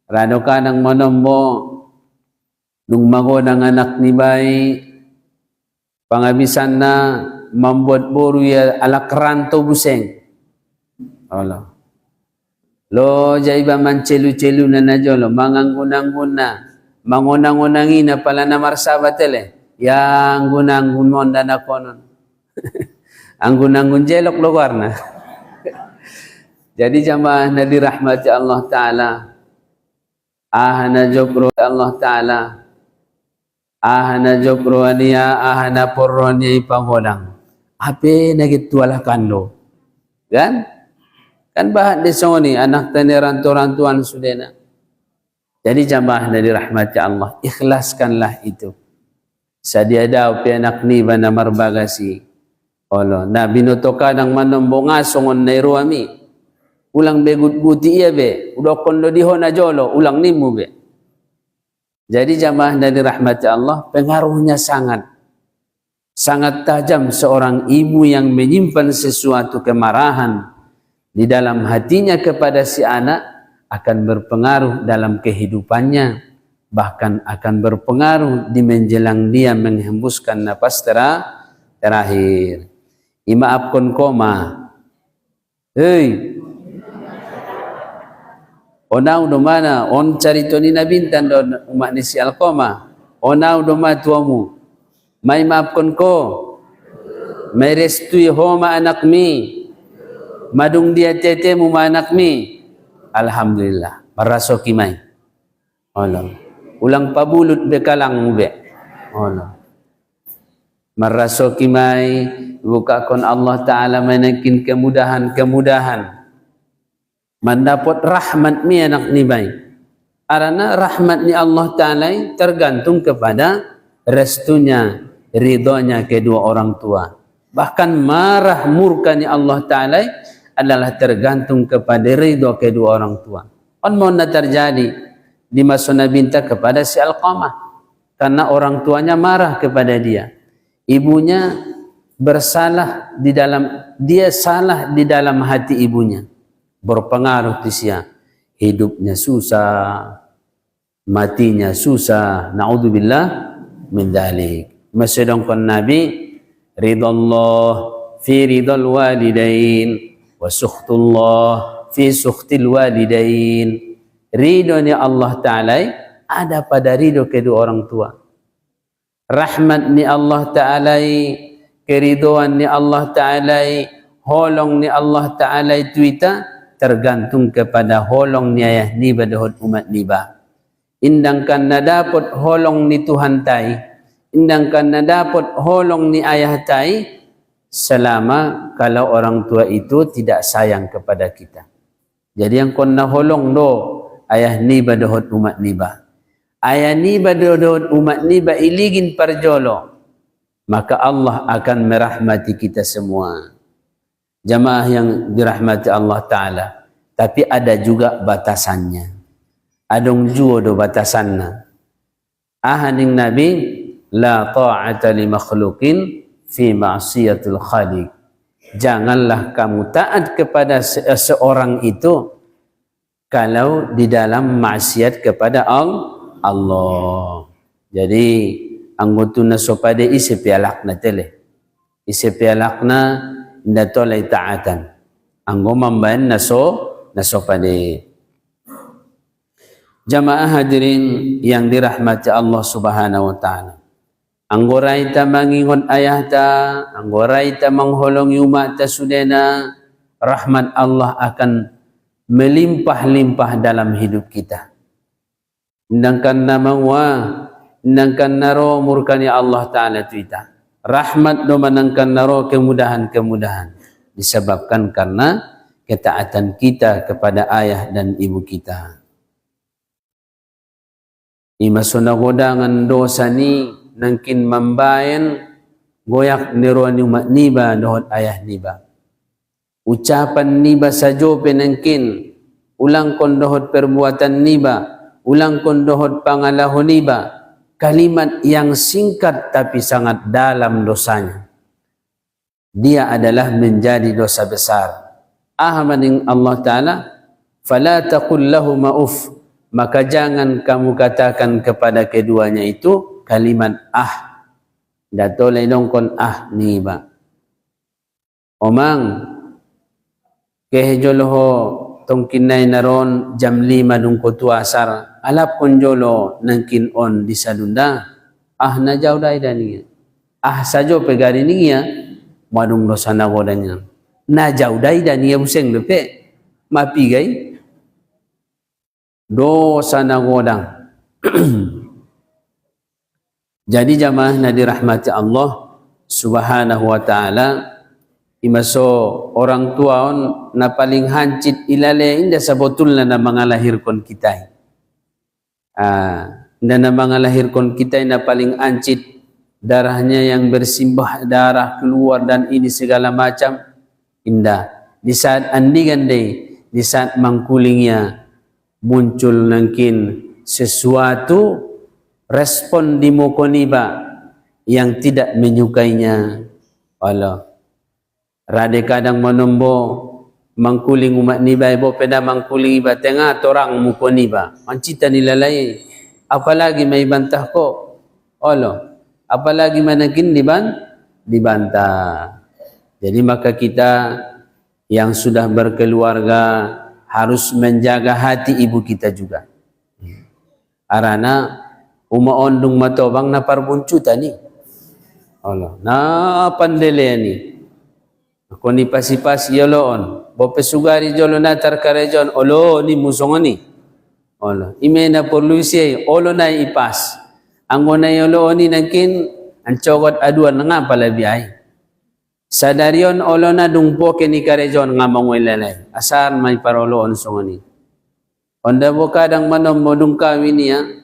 rado kadang manombo, nung magodang anak nibai, pangabisan na membuat boru ya ala keranto buseng. Allah. Lo jaiba mancelu-celu na najolo, manganggunang-gun na, mangunang-unangin na pala na marsabat ele, yang gunang-gun monda na konon. Anggun-anggun jelok luar na. Jadi jamaah na dirahmati Allah Ta'ala, ahana jokro Allah Ta'ala, ahana jokro niya, ahana porro niya ipanghodang. Ape nagitualah kando. Kan? Kan bahat di sini anak tani rantu-rantuan sudena. Jadi jamaah na dirahmati Allah, ikhlaskanlah itu. Sadia daw pi anak ni ba na marbagasi. Allah, na binotoka ng manombonga songon na iruami. Ulang begut guti iya be, udah kondo diho na jolo, ulang nimu be. Jadi jamaah dari rahmati Allah, pengaruhnya sangat tajam seorang ibu yang menyimpan sesuatu kemarahan di dalam hatinya kepada si anak akan berpengaruh dalam kehidupannya, bahkan akan berpengaruh di menjelang dia menghembuskan napas terakhir. Imaafkan koma. Hei. Onau do mana? On carito ni nabintan do umat ni si Alqamah. Onau do ma tuamu. May maafkan ko. May restui homa anak mi. Madung dia tete mu anak mi. Alhamdulillah. Marasoki may. Allah. Ulang pabulut bekalang mu be. Allah. Marasoki may bukakan Allah Ta'ala menakin kemudahan mendapat rahmat mi anak ni baik. Karena rahmat ni Allah Ta'ala tergantung kepada restunya, ridhonya kedua orang tua. Bahkan marah murka ni Allah Ta'ala adalah tergantung kepada ridho kedua orang tua. On mana terjadi di masa Nabi kepada si Alqamah, karena orang tuanya marah kepada dia. Ibunya bersalah di dalam, dia salah di dalam hati ibunya, berpengaruh di sia, hidupnya susah, matinya susah. Naudzubillah min dzalik. Masyadongkon Nabi, ridallah fi ridal walidain wa sukhtullah fi sukhtil walidain. Ridhonya Allah Ta'ala ada pada ridho kedua orang tua. Rahmat ni Allah Ta'ala, keridoan ni Allah Ta'ala, holong ni Allah Ta'ala itu tergantung kepada holong ni ayah niba dohot umat niba. Indangkan na dapat holong ni Tuhan tai, indangkan na dapat holong ni ayah tai, selama kalau orang tua itu tidak sayang kepada kita. Jadi yang kon na holong do ayah niba dohot umat niba. Ayah niba dohot umat niba iligin parjolo, maka Allah akan merahmati kita semua. Jamaah yang dirahmati Allah Ta'ala. Tapi ada juga batasannya. Adong juo do batasanna. Ahaning Nabi, la ta'ata li makhlukin fi ma'siyatul khaliq. Janganlah kamu taat kepada seorang itu kalau di dalam maksiat kepada Allah. Jadi anggotuna sopade isi pialakna tele. Isi pialakna inda tolay taatan. Anggo mambayan naso pade. Jamaah hadirin yang dirahmati Allah Subhanahu wa taala. Anggo raita mangingon ayah ta, anggo raita mangholong umat ta sudena, rahmat Allah akan melimpah-limpah dalam hidup kita. Indangkan namawa, indangkan naro murkani Allah Ta'ala tuita. Rahmat do manangkan naro kemudahan-kemudahan. Disebabkan karena ketaatan kita kepada ayah dan ibu kita. Ima sunagodangan dosa ni nangkin mambayan goyak niruan umat niba dohot ayah niba. Ucapan niba sajope nangkin ulang kon dohot perbuatan niba, ulang kon dohot pangalahon niba. Kalimat yang singkat tapi sangat dalam dosanya. Dia adalah menjadi dosa besar. Ahmaning Allah Ta'ala, fala taqul lahuma uff, maka jangan kamu katakan kepada keduanya itu kalimat datolay dongkon niba. Omang kehejoloho tongkinay naron jam 5 nung kutuasar alap konjolo nangkin on di salunda na jauday daniya sajo pegari niya madung dosa nagodanya na jauday daniya buseng lepe mapigay dosa nagodang. Jadi jamaah na dirahmati Allah Subhanahu wa ta'ala, imaso orang tuaon na paling hancit ilale inda sabotulna na mangalahirkon kita. Inda na mangalahirkon kita na paling hancit, darahnya yang bersimbah darah keluar dan ini segala macam. Inda di saat andigan day, di saat mangkulingnya muncul nangkin sesuatu respon di mukoniba yang tidak menyukainya. Allah rade kadang menombo mangkuling umat niba ibo peda mangkuling iba tengah torang mukoniba mancita nilalay apalagi may bantah ko. Allah apalagi manakin dibantah. Jadi maka kita yang sudah berkeluarga harus menjaga hati ibu kita juga. Arana umaondong matobang na parbuncutan ni. Allah, na pandele ni. Ako ni pasipasi yoloon. Bope sugari jolo na tarkarejon. Olo ni musong ni. Allah, ime na porluisi. Olo na ipas. Anggo na yoloon ni nangkin. Ang cogot aduan na nga palabiyay. Sadarion olo na dungpo ke ni karejon nga manguilalay. Asar may paroloon songo ni. Onda bo kadang manom modung kami niya.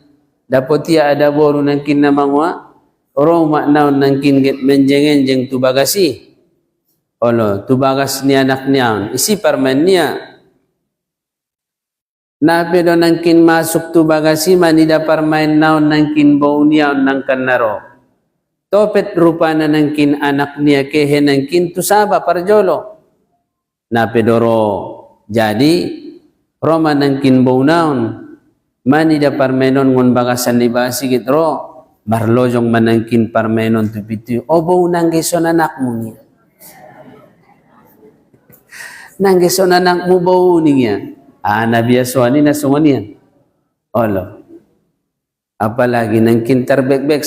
Dapat ia ada boru nangkin namangwa orang maknaon nangkin get menjeng-enjeng tu bagasi. Olo tu bagas ni anak niya isi parman niya. Nape do nangkin masuk tu bagasi manida parmain naon nangkin bau niya nangkan naro. Topet rupa na nangkin anak niya kehe nangkin tu saba parjolo. Nape doro jadi Roma nangkin bau naon. Mani da parmenon ngon bagasan ni basi kitro marlojong manangkin parmenon tu pitu obo nanggeson anak mo niya nanggeson anak mo bau niya nabiaswani na sungonian. Olo apalagi nangkin tarbek-bek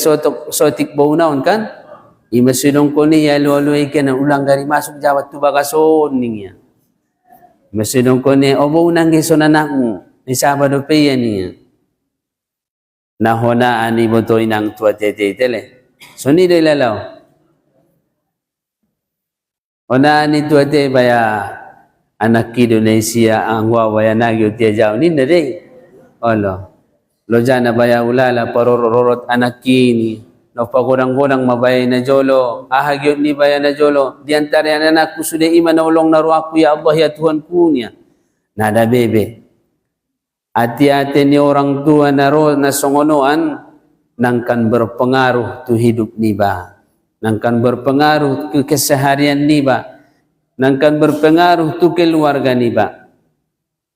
sotik bau naon kan imasidong ko niya lualoy ka na ulang gari masuk jawat tu bagason niya Mesti dong ko ni obo nang giso nanakmu ni Sabado pe yan niya. Nahonaan ni botoy nang tua tete tele. So ni do ilalaw. Onaan ni tua te baya anak Indonesia ang wawaya nagyo tiya jaw ni nade. Olo. Lo jana baya ulala parororot anak kini. No pagurang-gurang mabay na jolo. Ahagyo ni baya na jolo. Di antara yan anak ko sudah iman na ulong naru aku ya Allah ya Tuhan ku niya. Nada bebe. Hati-hati ni orang tua naro na songonoan nang kan berpengaruh tu hidup niba. Nang kan berpengaruh ke keseharian niba. Nang kan berpengaruh tu keluarga niba.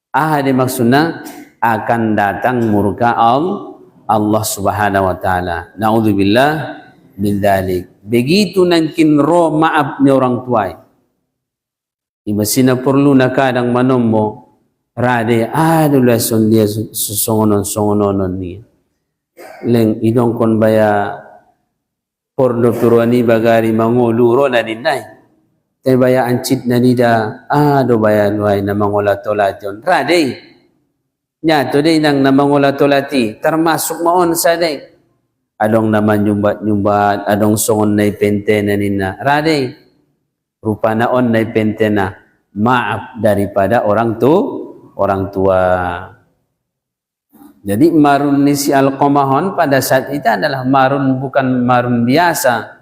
Ada maksudnya akan datang murka Allah Subhanahu wa taala. Naudzubillah min dzalik. Begitu nangkin ro maaf ni orang tua. Iba sina perlu na kadang manommo rade adulah son dia songonon ni. Leng idong kon baya porno turani bagari manguluro na dinay. Tay baya ancit na nida ado baya nuay na mangulatolat yon. Rade. Nya to day nang namangulati termasuk maon sa day. Adong naman nyumbat adong songon na ipente na nina. Rade. Rupa naon na ipente na maaf daripada orang tua. Jadi marun ni si Alqamahon pada saat itu adalah marun bukan marun biasa.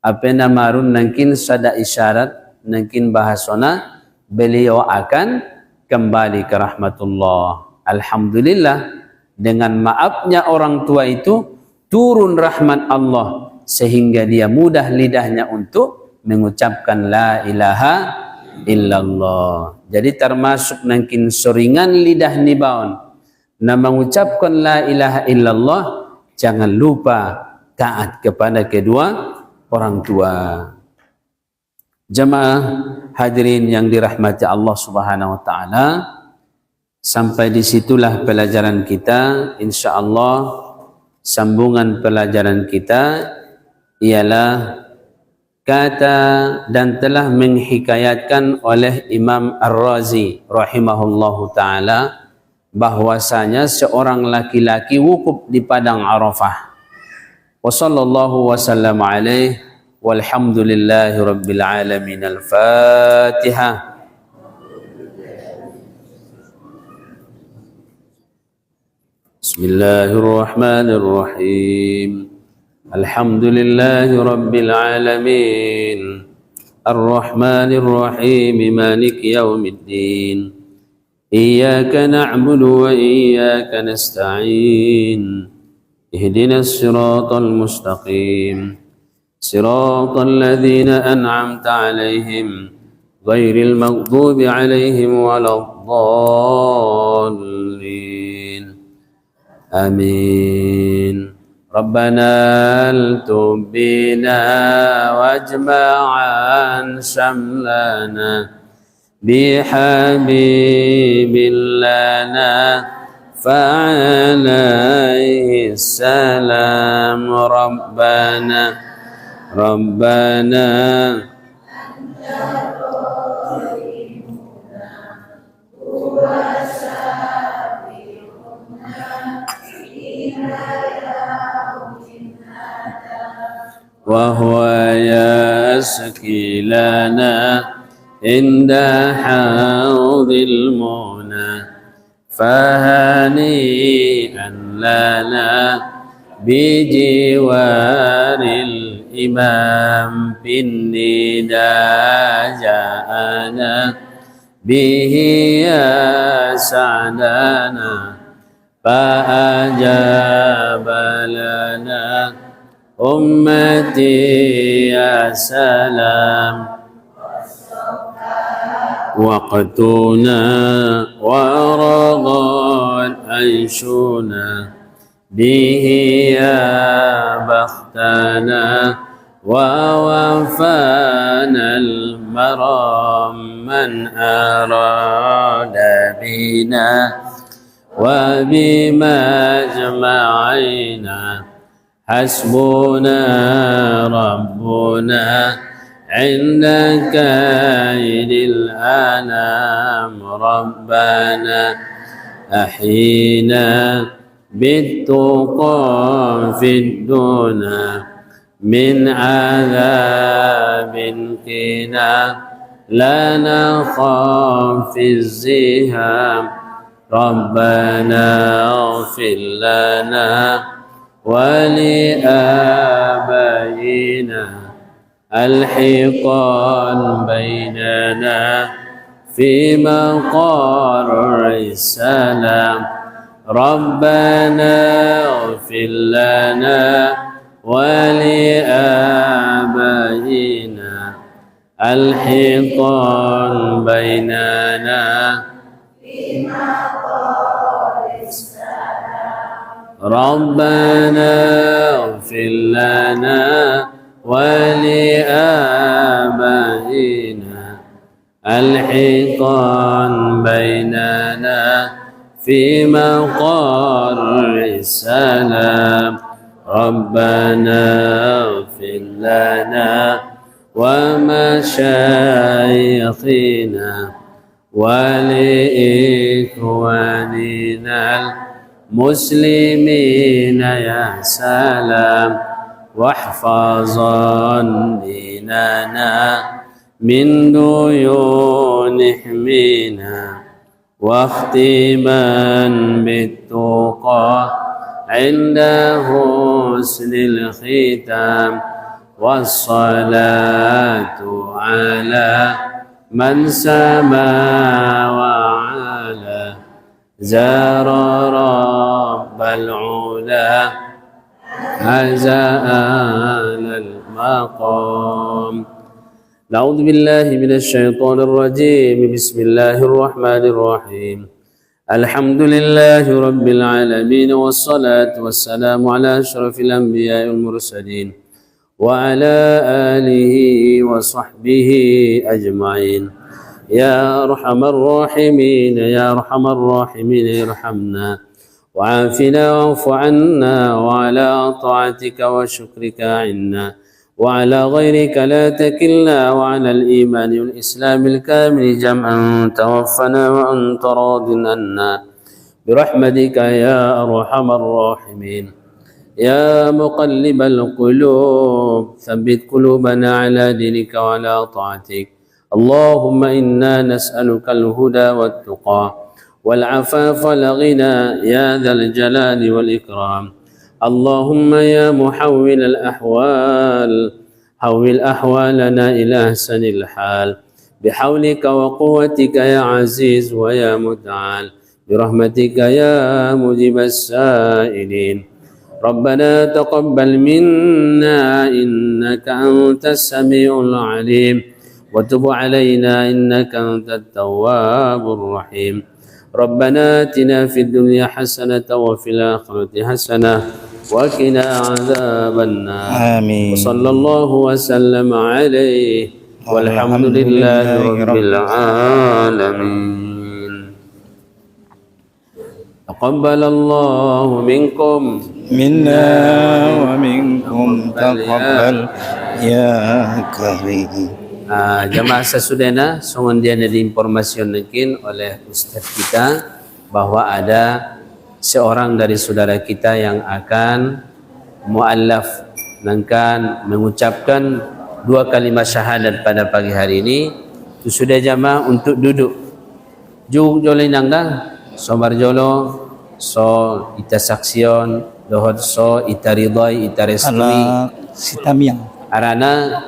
Apa na marun nangkin sada isyarat nangkin bahasona beliau akan kembali ke rahmatullah. Alhamdulillah dengan maafnya orang tua itu turun rahmat Allah sehingga dia mudah lidahnya untuk mengucapkan la ilaha illallah. Jadi termasuk nangkin seringan lidah nibaon na mengucapkan la ilaha illallah, jangan lupa taat kepada kedua orang tua. Jemaah hadirin yang dirahmati Allah Subhanahu wa taala, sampai disitulah pelajaran kita. InsyaAllah sambungan pelajaran kita ialah kata dan telah menghikayatkan oleh Imam Ar-Razi rahimahullahu ta'ala bahwasanya seorang laki-laki wukuf di padang Arafah. Wa sallallahu wa sallam alaih walhamdulillahi rabbil alamin. Al-Fatihah. Bismillahirrahmanirrahim. Alhamdulillahi rabbil alamin. Ar-Rahmanir-Rahim. Maliki yaumiddin. Iyyaka na'budu wa iyyaka nasta'in. Ihdinas siratal mustaqim. Siratal ladzina an'amta 'alaihim ghairil maghdubi 'alaihim waladdallin. Amin. Rabbana al-tubina wajma'an samlana bihabibillana fa'alaihi salam. Rabbana wa huwa yaskilana inda haudil muna fahani'an lana bijiwaril imam binnida ja'ana bihi ya sa'dana fa'ajabalana ummati ya salam. Waqtuna wa raghad aishuna bihi ya bakhtana wa wafana al-maram man arada bina wa bima jama'ina hasbuna rabbuna عند كائن الأنام ربنا أحينا بالتقى في الدنا من عذاب قنا لا نخاف في الزهام ربنا اغفر لنا ولآبائنا الحقان بيننا في مقر السلام ربنا اغفر لنا ولآبائنا الحقان بيننا ربنا اغفر لنا ولآبائنا الحقان بيننا في مقر السلام ربنا اغفر لنا ومشايخنا ولإخواننا المسلمين يا سلام واحفظا ديننا من ديون احمينا واختما بالتقى عند حسن الختام والصلاة على من سما وعلا زار رب العلا أزال المقام. أعوذ بالله من الشيطان الرجيم. بسم الله الرحمن الرحيم. الحمد لله رب العالمين والصلاة والسلام على أشرف الأنبياء والمرسلين وعلى آله وصحبه أجمعين. يا أرحم الراحمين يا أرحم الراحمين ارحمنا وعافنا واعف عنا وعلى طاعتك وشكرك عنا وعلى غيرك لا تكلنا وعلى الإيمان والإسلام الكامل جمعا توفنا وأنت راض عنا برحمتك يا أرحم الراحمين. يا مقلب القلوب ثبت قلوبنا على دينك وعلى طاعتك. اللهم إنا نسألك الهدى والتقى والعفاف والغنى يا ذا الجلال والإكرام. اللهم يا محول الأحوال حول أحوالنا إلى أحسن الحال بحولك وقوتك يا عزيز ويا متعال برحمتك يا مجيب السائلين. ربنا تقبل منا إنك أنت السميع العليم وتب علينا إنك أنت التواب الرحيم. ربنا آتنا في الدنيا حسنة وفي الآخرة حسنة وقنا عذاب النار. آمين. وصلى الله وسلم عليه والحمد لله رب العالمين. تقبل الله منكم منا ومنكم تقبل يا كريم. Jamaah sesudahnya, songon dia diinformasikan oleh Ustadz kita bahwa ada seorang dari saudara kita yang akan mu'allaf akan mengucapkan 2 kalimat syahadat pada pagi hari ini. Itu sudah jamaah untuk duduk. Juk jolin nangda, sobar jolo, so ita saksion, dohot so ita ridhoi, ita restui. Sitamiang. Arana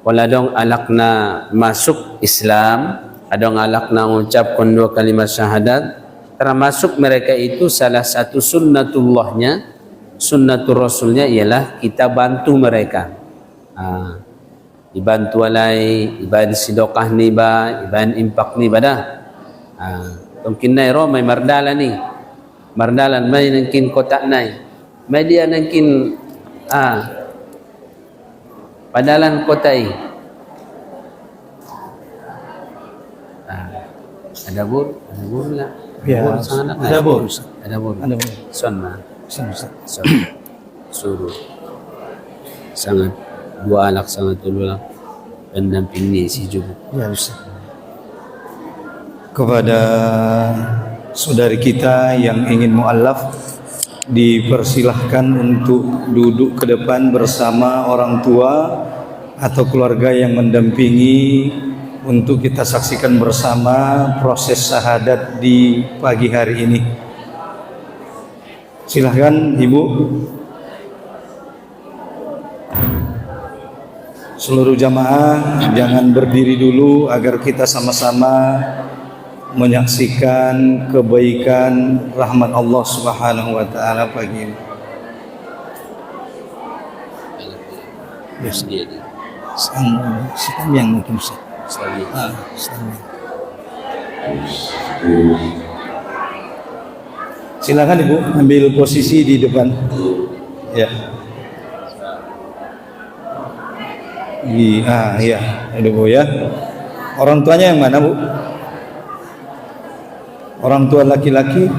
waladong alakna masuk Islam, adong alakna mengucapkan 2 kalimat syahadat. Termasuk mereka itu salah satu sunnatullahnya, sunnatul rasulnya ialah kita bantu mereka. Dibantu alai, iban sidokah niba, iban impak niba dah. Mungkin nairo may mardala ni, mardalan may nangkin kotak nai, may dia nangkin padalan kotai. Ada bur lah. Ya, ada bur. Son. Suruh. Sangat 2 anak sangat dulu lah. pendampingi si Jubu. Ya Ustaz. Kepada saudari kita yang ingin mu'allaf, dipersilahkan untuk duduk ke depan bersama orang tua atau keluarga yang mendampingi untuk kita saksikan bersama proses syahadat di pagi hari ini. Silahkan Ibu. Seluruh jamaah jangan berdiri dulu agar kita sama-sama menyaksikan kebaikan rahmat Allah Subhanahu wa taala pagi ini. Yes. Sekarang yang mungkin silakan Ibu ambil posisi di depan. Ya. Ya, ada Bu ya. Orang tuanya yang mana Bu? Orang tua laki-laki,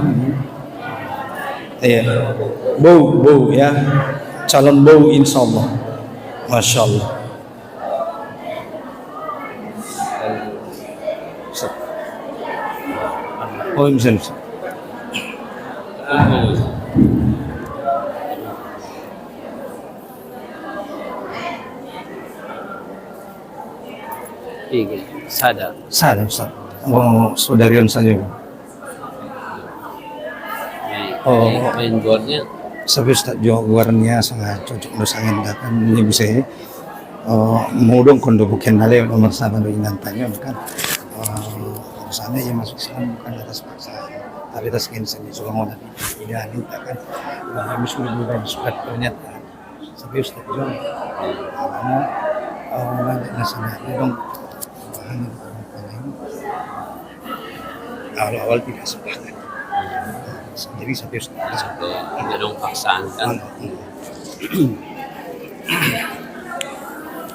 ya, bau ya, calon bau insyaallah, masya Allah. Oh misalnya, sadar. Ustaz. Oh, saudarian saja. Main boardnya tapi Ustaz jawabannya sangat cocok untuk sangat datang ini bisa mau dong kondo bukan nale nomor sama do inantanya bukan sana ya masuk Islam bukan atas paksaan tapi atas keinginan Sulaiman ini kan kami sudah surat pernyataan tapi Ustaz John nanti nasanya dong awal-awal tidak sepakat jadi sampai ada dong paksaan kan.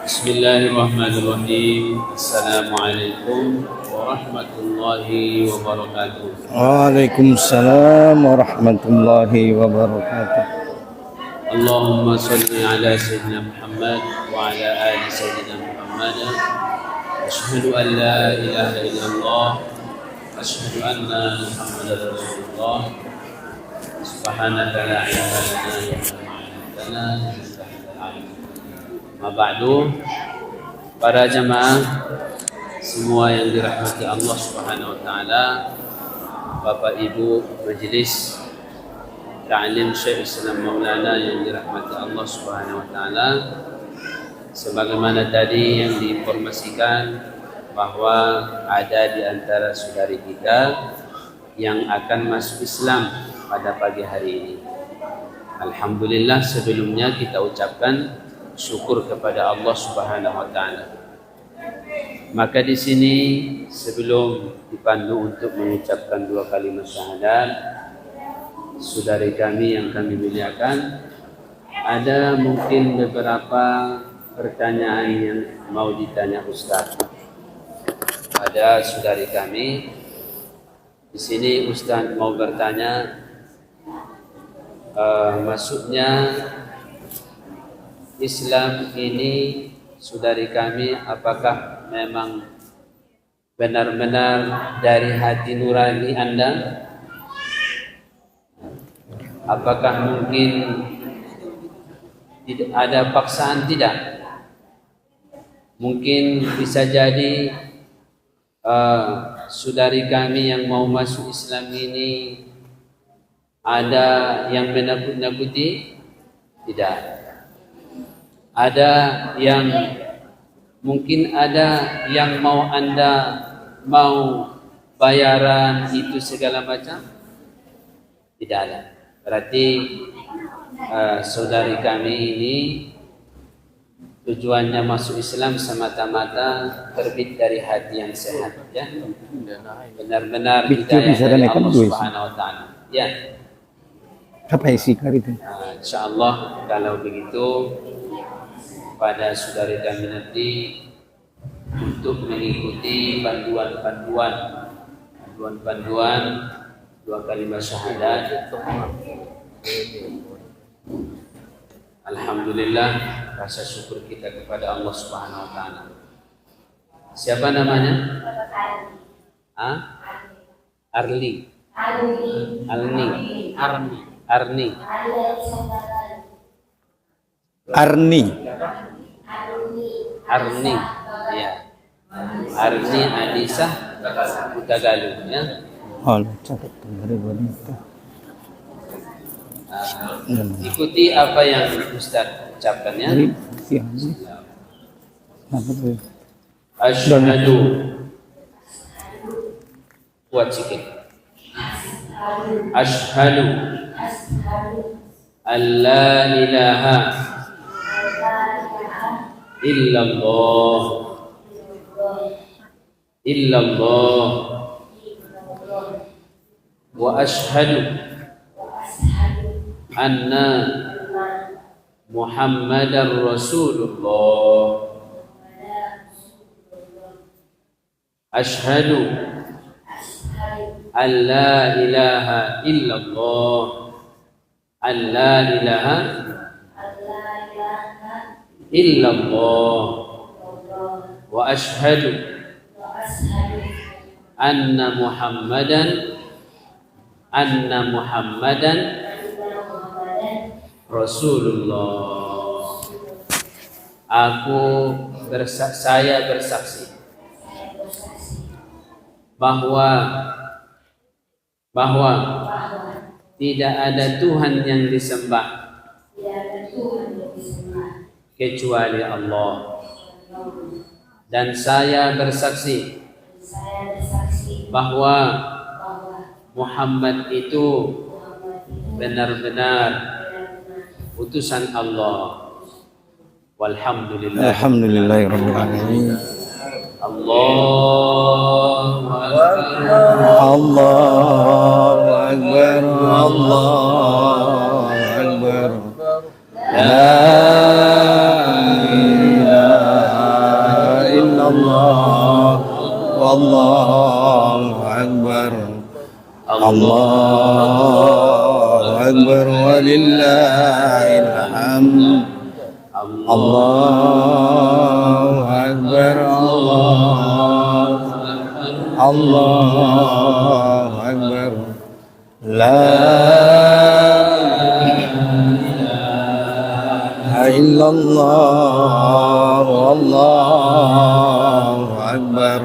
Bismillahirrahmanirrahim. Assalamualaikum warahmatullahi wabarakatuh. Waalaikumsalam warahmatullahi wabarakatuh. Allahumma salli ala sayyidina Muhammad wa ala ali sayyidina Muhammad. Asyhadu an la ilaha illallah wa asyhadu anna Muhammadar Rasulullah. Subhanaka la ilma lana illa ma 'allamtana. Ma ba'du, para jamaah semua yang dirahmati Allah Subhanahu wa taala, Bapak Ibu majelis Ta'lim Syekh Islam Maulana yang dirahmati Allah Subhanahu wa taala, sebagaimana tadi yang diinformasikan bahwa ada di antara saudari kita yang akan masuk Islam pada pagi hari ini. Alhamdulillah, sebelumnya kita ucapkan syukur kepada Allah Subhanahu wa taala. Maka di sini sebelum dipandu untuk mengucapkan dua kalimat syahadat, saudari kami yang kami muliakan, ada mungkin beberapa pertanyaan yang mau ditanya Ustaz. Ada saudari kami di sini, Ustaz mau bertanya, maksudnya Islam ini saudari kami apakah memang benar-benar dari hati nurani Anda? Apakah mungkin tidak ada paksaan? Tidak. Mungkin bisa jadi saudari kami yang mau masuk Islam ini ada yang menakut-nakuti? Tidak. Ada yang mungkin ada yang mau Anda mau bayaran itu segala macam? Tidak ada. Berarti saudari kami ini tujuannya masuk Islam semata-mata terbit dari hati yang sehat, ya. Benar-benar hidayah dari Allah Subhanahu wa taala. Ya. Apa isi itu? Insyaallah kalau begitu pada saudari kami nanti untuk mengikuti panduan dua kalimat syahadat. Alhamdulillah, rasa syukur kita kepada Allah Subhanahu wa taala. Siapa namanya? Ah? Arli. Arni. Ya. Arni Anissa Utagalu ya. Ikuti apa yang Ustaz ucapkan ya. Asyhadu. Kuat sikit. Asyhadu an la ilaha illallah wa asyhadu anna Muhammadar Rasulullah. Asyhadu an la ilaha illallah an la ilaha illallah wa asyhadu anna Muhammadan Rasulullah. Saya bersaksi bahwa tidak ada Tuhan yang disembah kecuali Allah, dan saya bersaksi bahwa Muhammad itu benar-benar utusan Allah. Walhamdulillah. Alhamdulillahirabbil alamin. Allahu akbar. Allahu akbar. Allahu akbar. La ilaha illallah. Wallahu akbar. Allahu akbar walillahil hamd. Allahu akbar. Allahu akbar. La ilaha illallah. Allahu akbar.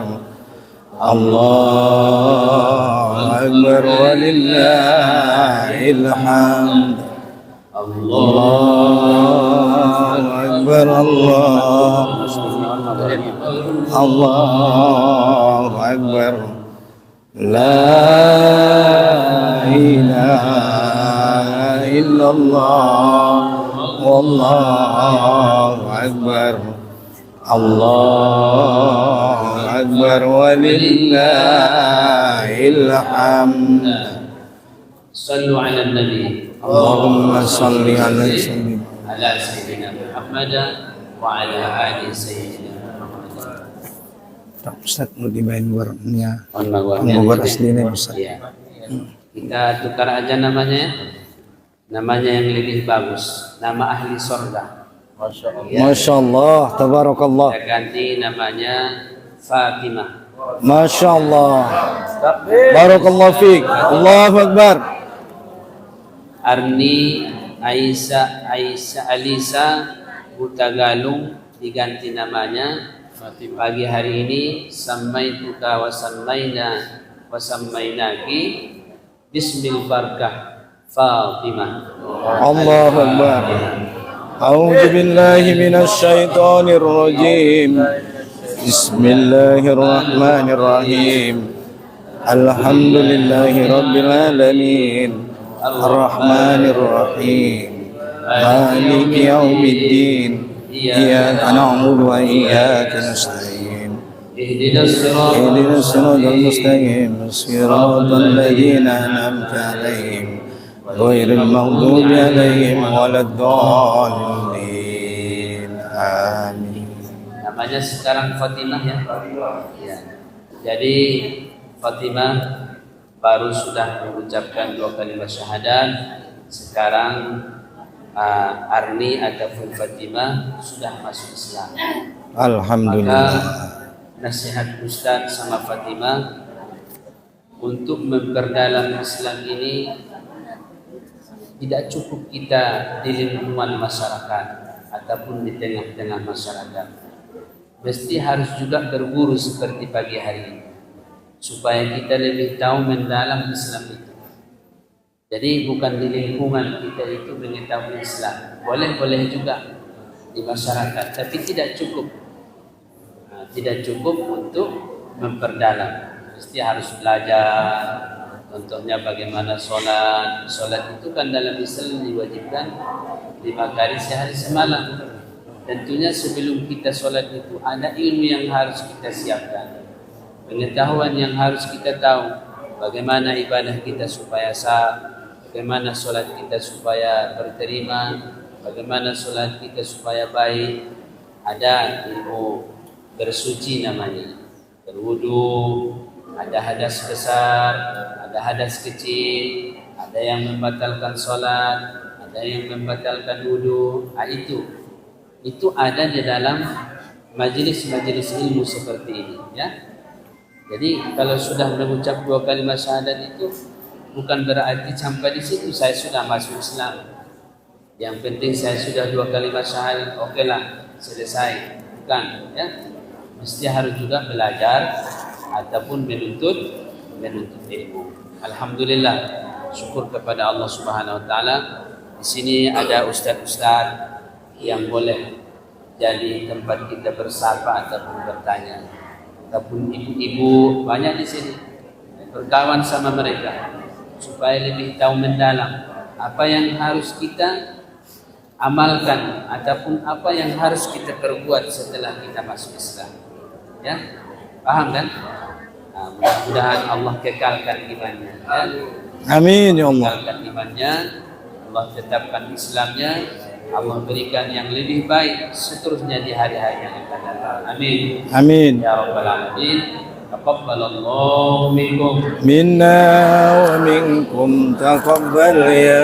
Allahu akbar walillahil hamd. Allahu akbar. Allahu akbar. La ilaha illallah. Wallahu akbar. Allahu akbar walillahil hamd. Sallu ala nabi. Allahumma salli ala sayyidina Muhammad wa ala ali sayyidina Muhammad. Ustaz mau dimain warnanya. Warna aslinya Ustaz. Ya. Kita tukar aja namanya. Namanya yang lebih bagus. Nama ahli surga. Masya Allah, tabarakallah. Kita ganti namanya Fatimah. Masya Allah. Barakallah fiik. Allahu Akbar. Arni Alisa Utagalung diganti namanya. Pagi hari ini sammaituka wa sammainaki bismil barakah Fatimah. Allahu Akbar. A'udzu billahi minasy syaithanir rajim. Bismillahirrahmanirrahim. Alhamdulillahi rabbil alamin. Arrahmanir rahim. Maliki yaumiddin. Iyyaka na'budu wa iyyaka nasta'in. Ihdinas siratal mustaqim. Siratal ladzina an'amta 'alaihim ghairil maghdubi 'alaihim waladdallin. Amin. Namanya sekarang Fatimah ya. Jadi Fatimah baru sudah mengucapkan 2 kalimat syahadat. Sekarang Arni ataupun Fatimah sudah masuk Islam. Alhamdulillah. Maka nasihat Ustaz sama Fatimah untuk memperdalam Islam ini tidak cukup kita di lingkungan masyarakat ataupun di tengah-tengah masyarakat. Mesti harus juga berguru seperti pagi hari ini, supaya kita lebih tahu mendalam Islam itu. Jadi bukan di lingkungan kita itu mengetahui Islam, boleh-boleh juga di masyarakat, tapi tidak cukup. Tidak cukup untuk memperdalam. Mesti harus belajar. Contohnya bagaimana sholat. Sholat itu kan dalam Islam diwajibkan 5 kali sehari semalam. Tentunya sebelum kita sholat itu ada ilmu yang harus kita siapkan, pengetahuan yang harus kita tahu. Bagaimana ibadah kita supaya sah, bagaimana sholat kita supaya berterima, bagaimana sholat kita supaya baik. Ada ilmu bersuci namanya, berwudu, ada hadas besar, ada hadas kecil, ada yang membatalkan sholat, ada yang membatalkan wudu. Itu ada di dalam majelis-majelis ilmu seperti ini, ya. Jadi kalau sudah mengucap 2 kalimat syahadat itu bukan berarti sampai di situ saya sudah masuk Islam. Yang penting saya sudah 2 kalimat syahadat, oke lah, selesai. Bukan, ya. Mesti harus juga belajar ataupun menuntut ilmu. Alhamdulillah, syukur kepada Allah Subhanahu wa taala. Di sini ada ustaz-ustaz yang boleh jadi tempat kita bersapa ataupun bertanya. Ataupun ibu-ibu banyak di sini. Berkawan sama mereka supaya lebih tahu mendalam apa yang harus kita amalkan ataupun apa yang harus kita perbuat setelah kita masuk Islam. Ya, paham kan? Nah, mudah-mudahan Allah kekalkan imannya. Ya. Amin ya Allah. Kekalkan imannya, Allah tetapkan Islamnya, Allah berikan yang lebih baik seterusnya di hari-hari yang akan datang. Amin. Amin. Ya Rabbal Alamin. Taqabbalallahu minkum. Minna wa minkum taqabbal ya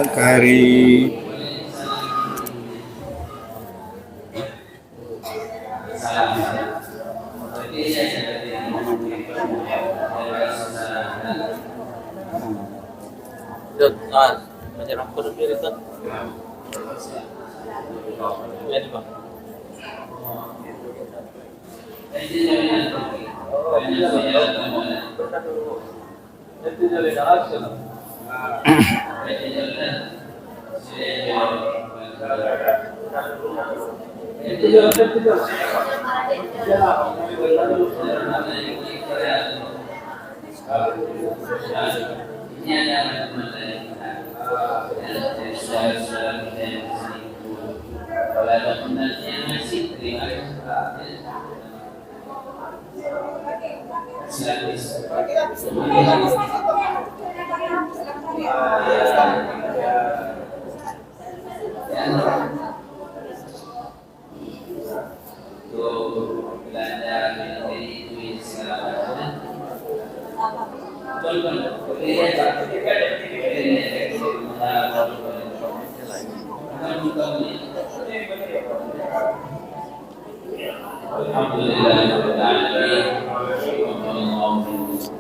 karim. menyerahkan diri kan.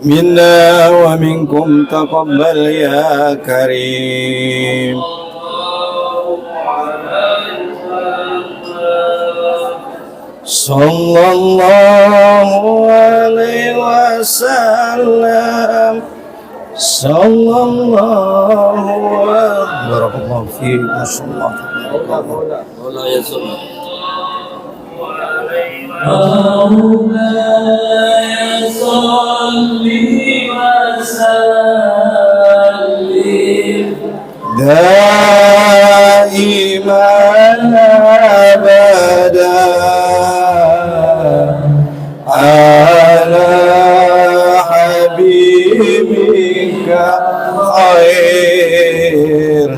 منا ومنكم تقبل يا كريم صلى الله عليه وسلم صلى الله عليه بارك الله فيك ما شاء الله ولا يزول مولاي صل وسلم دائما أبدا على حبيبك خير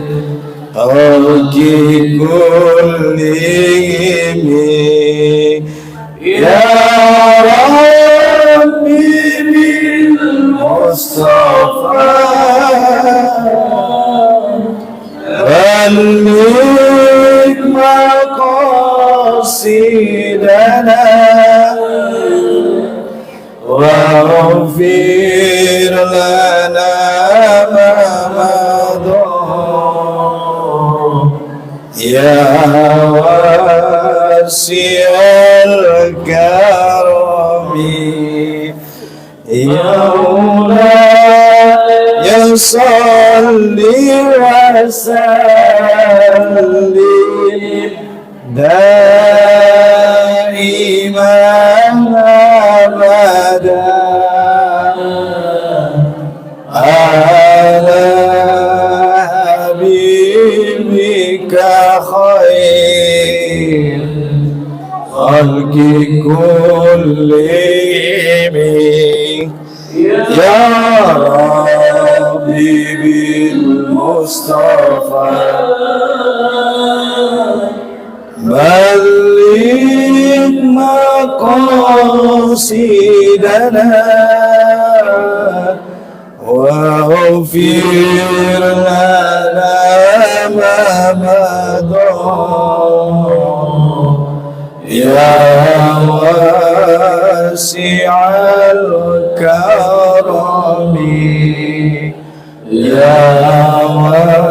خلق كلهم يا ربي بالمصطفى بلغ مقاصدنا يا واسع الكرم يا مولاي صل وسلم دائما أبدا على حبيبك خير خلق كلهم يا ربي بالمصطفى بلغ مقاصدنا واغفر لنا ما مضى يا واسع الكرم يا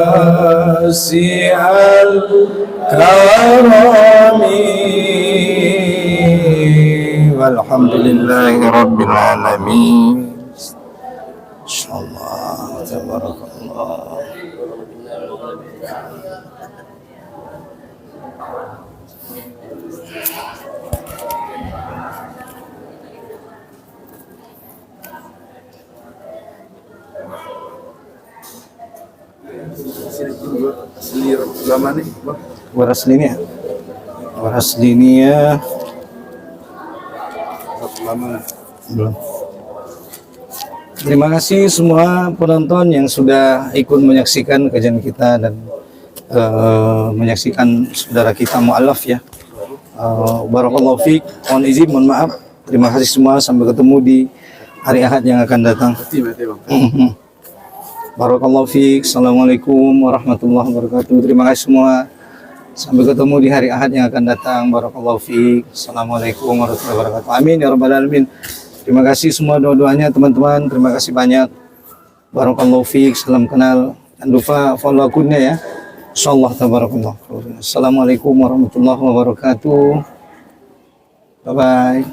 واسع الكرم والحمد لله رب العالمين. Insyaallah, tabarakallah. Waras linia. Belum. Terima kasih semua penonton yang sudah ikut menyaksikan kajian kita dan menyaksikan saudara kita mu'alaf ya. Barakallahu fiik. Mohon izin, mohon maaf. Terima kasih semua, sampai ketemu di hari Ahad yang akan datang. Barakallahu fiik. Assalamualaikum warahmatullahi wabarakatuh. Terima kasih semua. Sampai ketemu di hari Ahad yang akan datang. Barakallahu fiik. Assalamualaikum warahmatullahi wabarakatuh. Amin ya rabbal alamin. Terima kasih semua doa-doanya teman-teman. Terima kasih banyak. Barakallahu fiik. Salam kenal. Jangan lupa follow akunnya ya. Insyaallah tabarakallah. Assalamualaikum warahmatullahi wabarakatuh. Bye bye.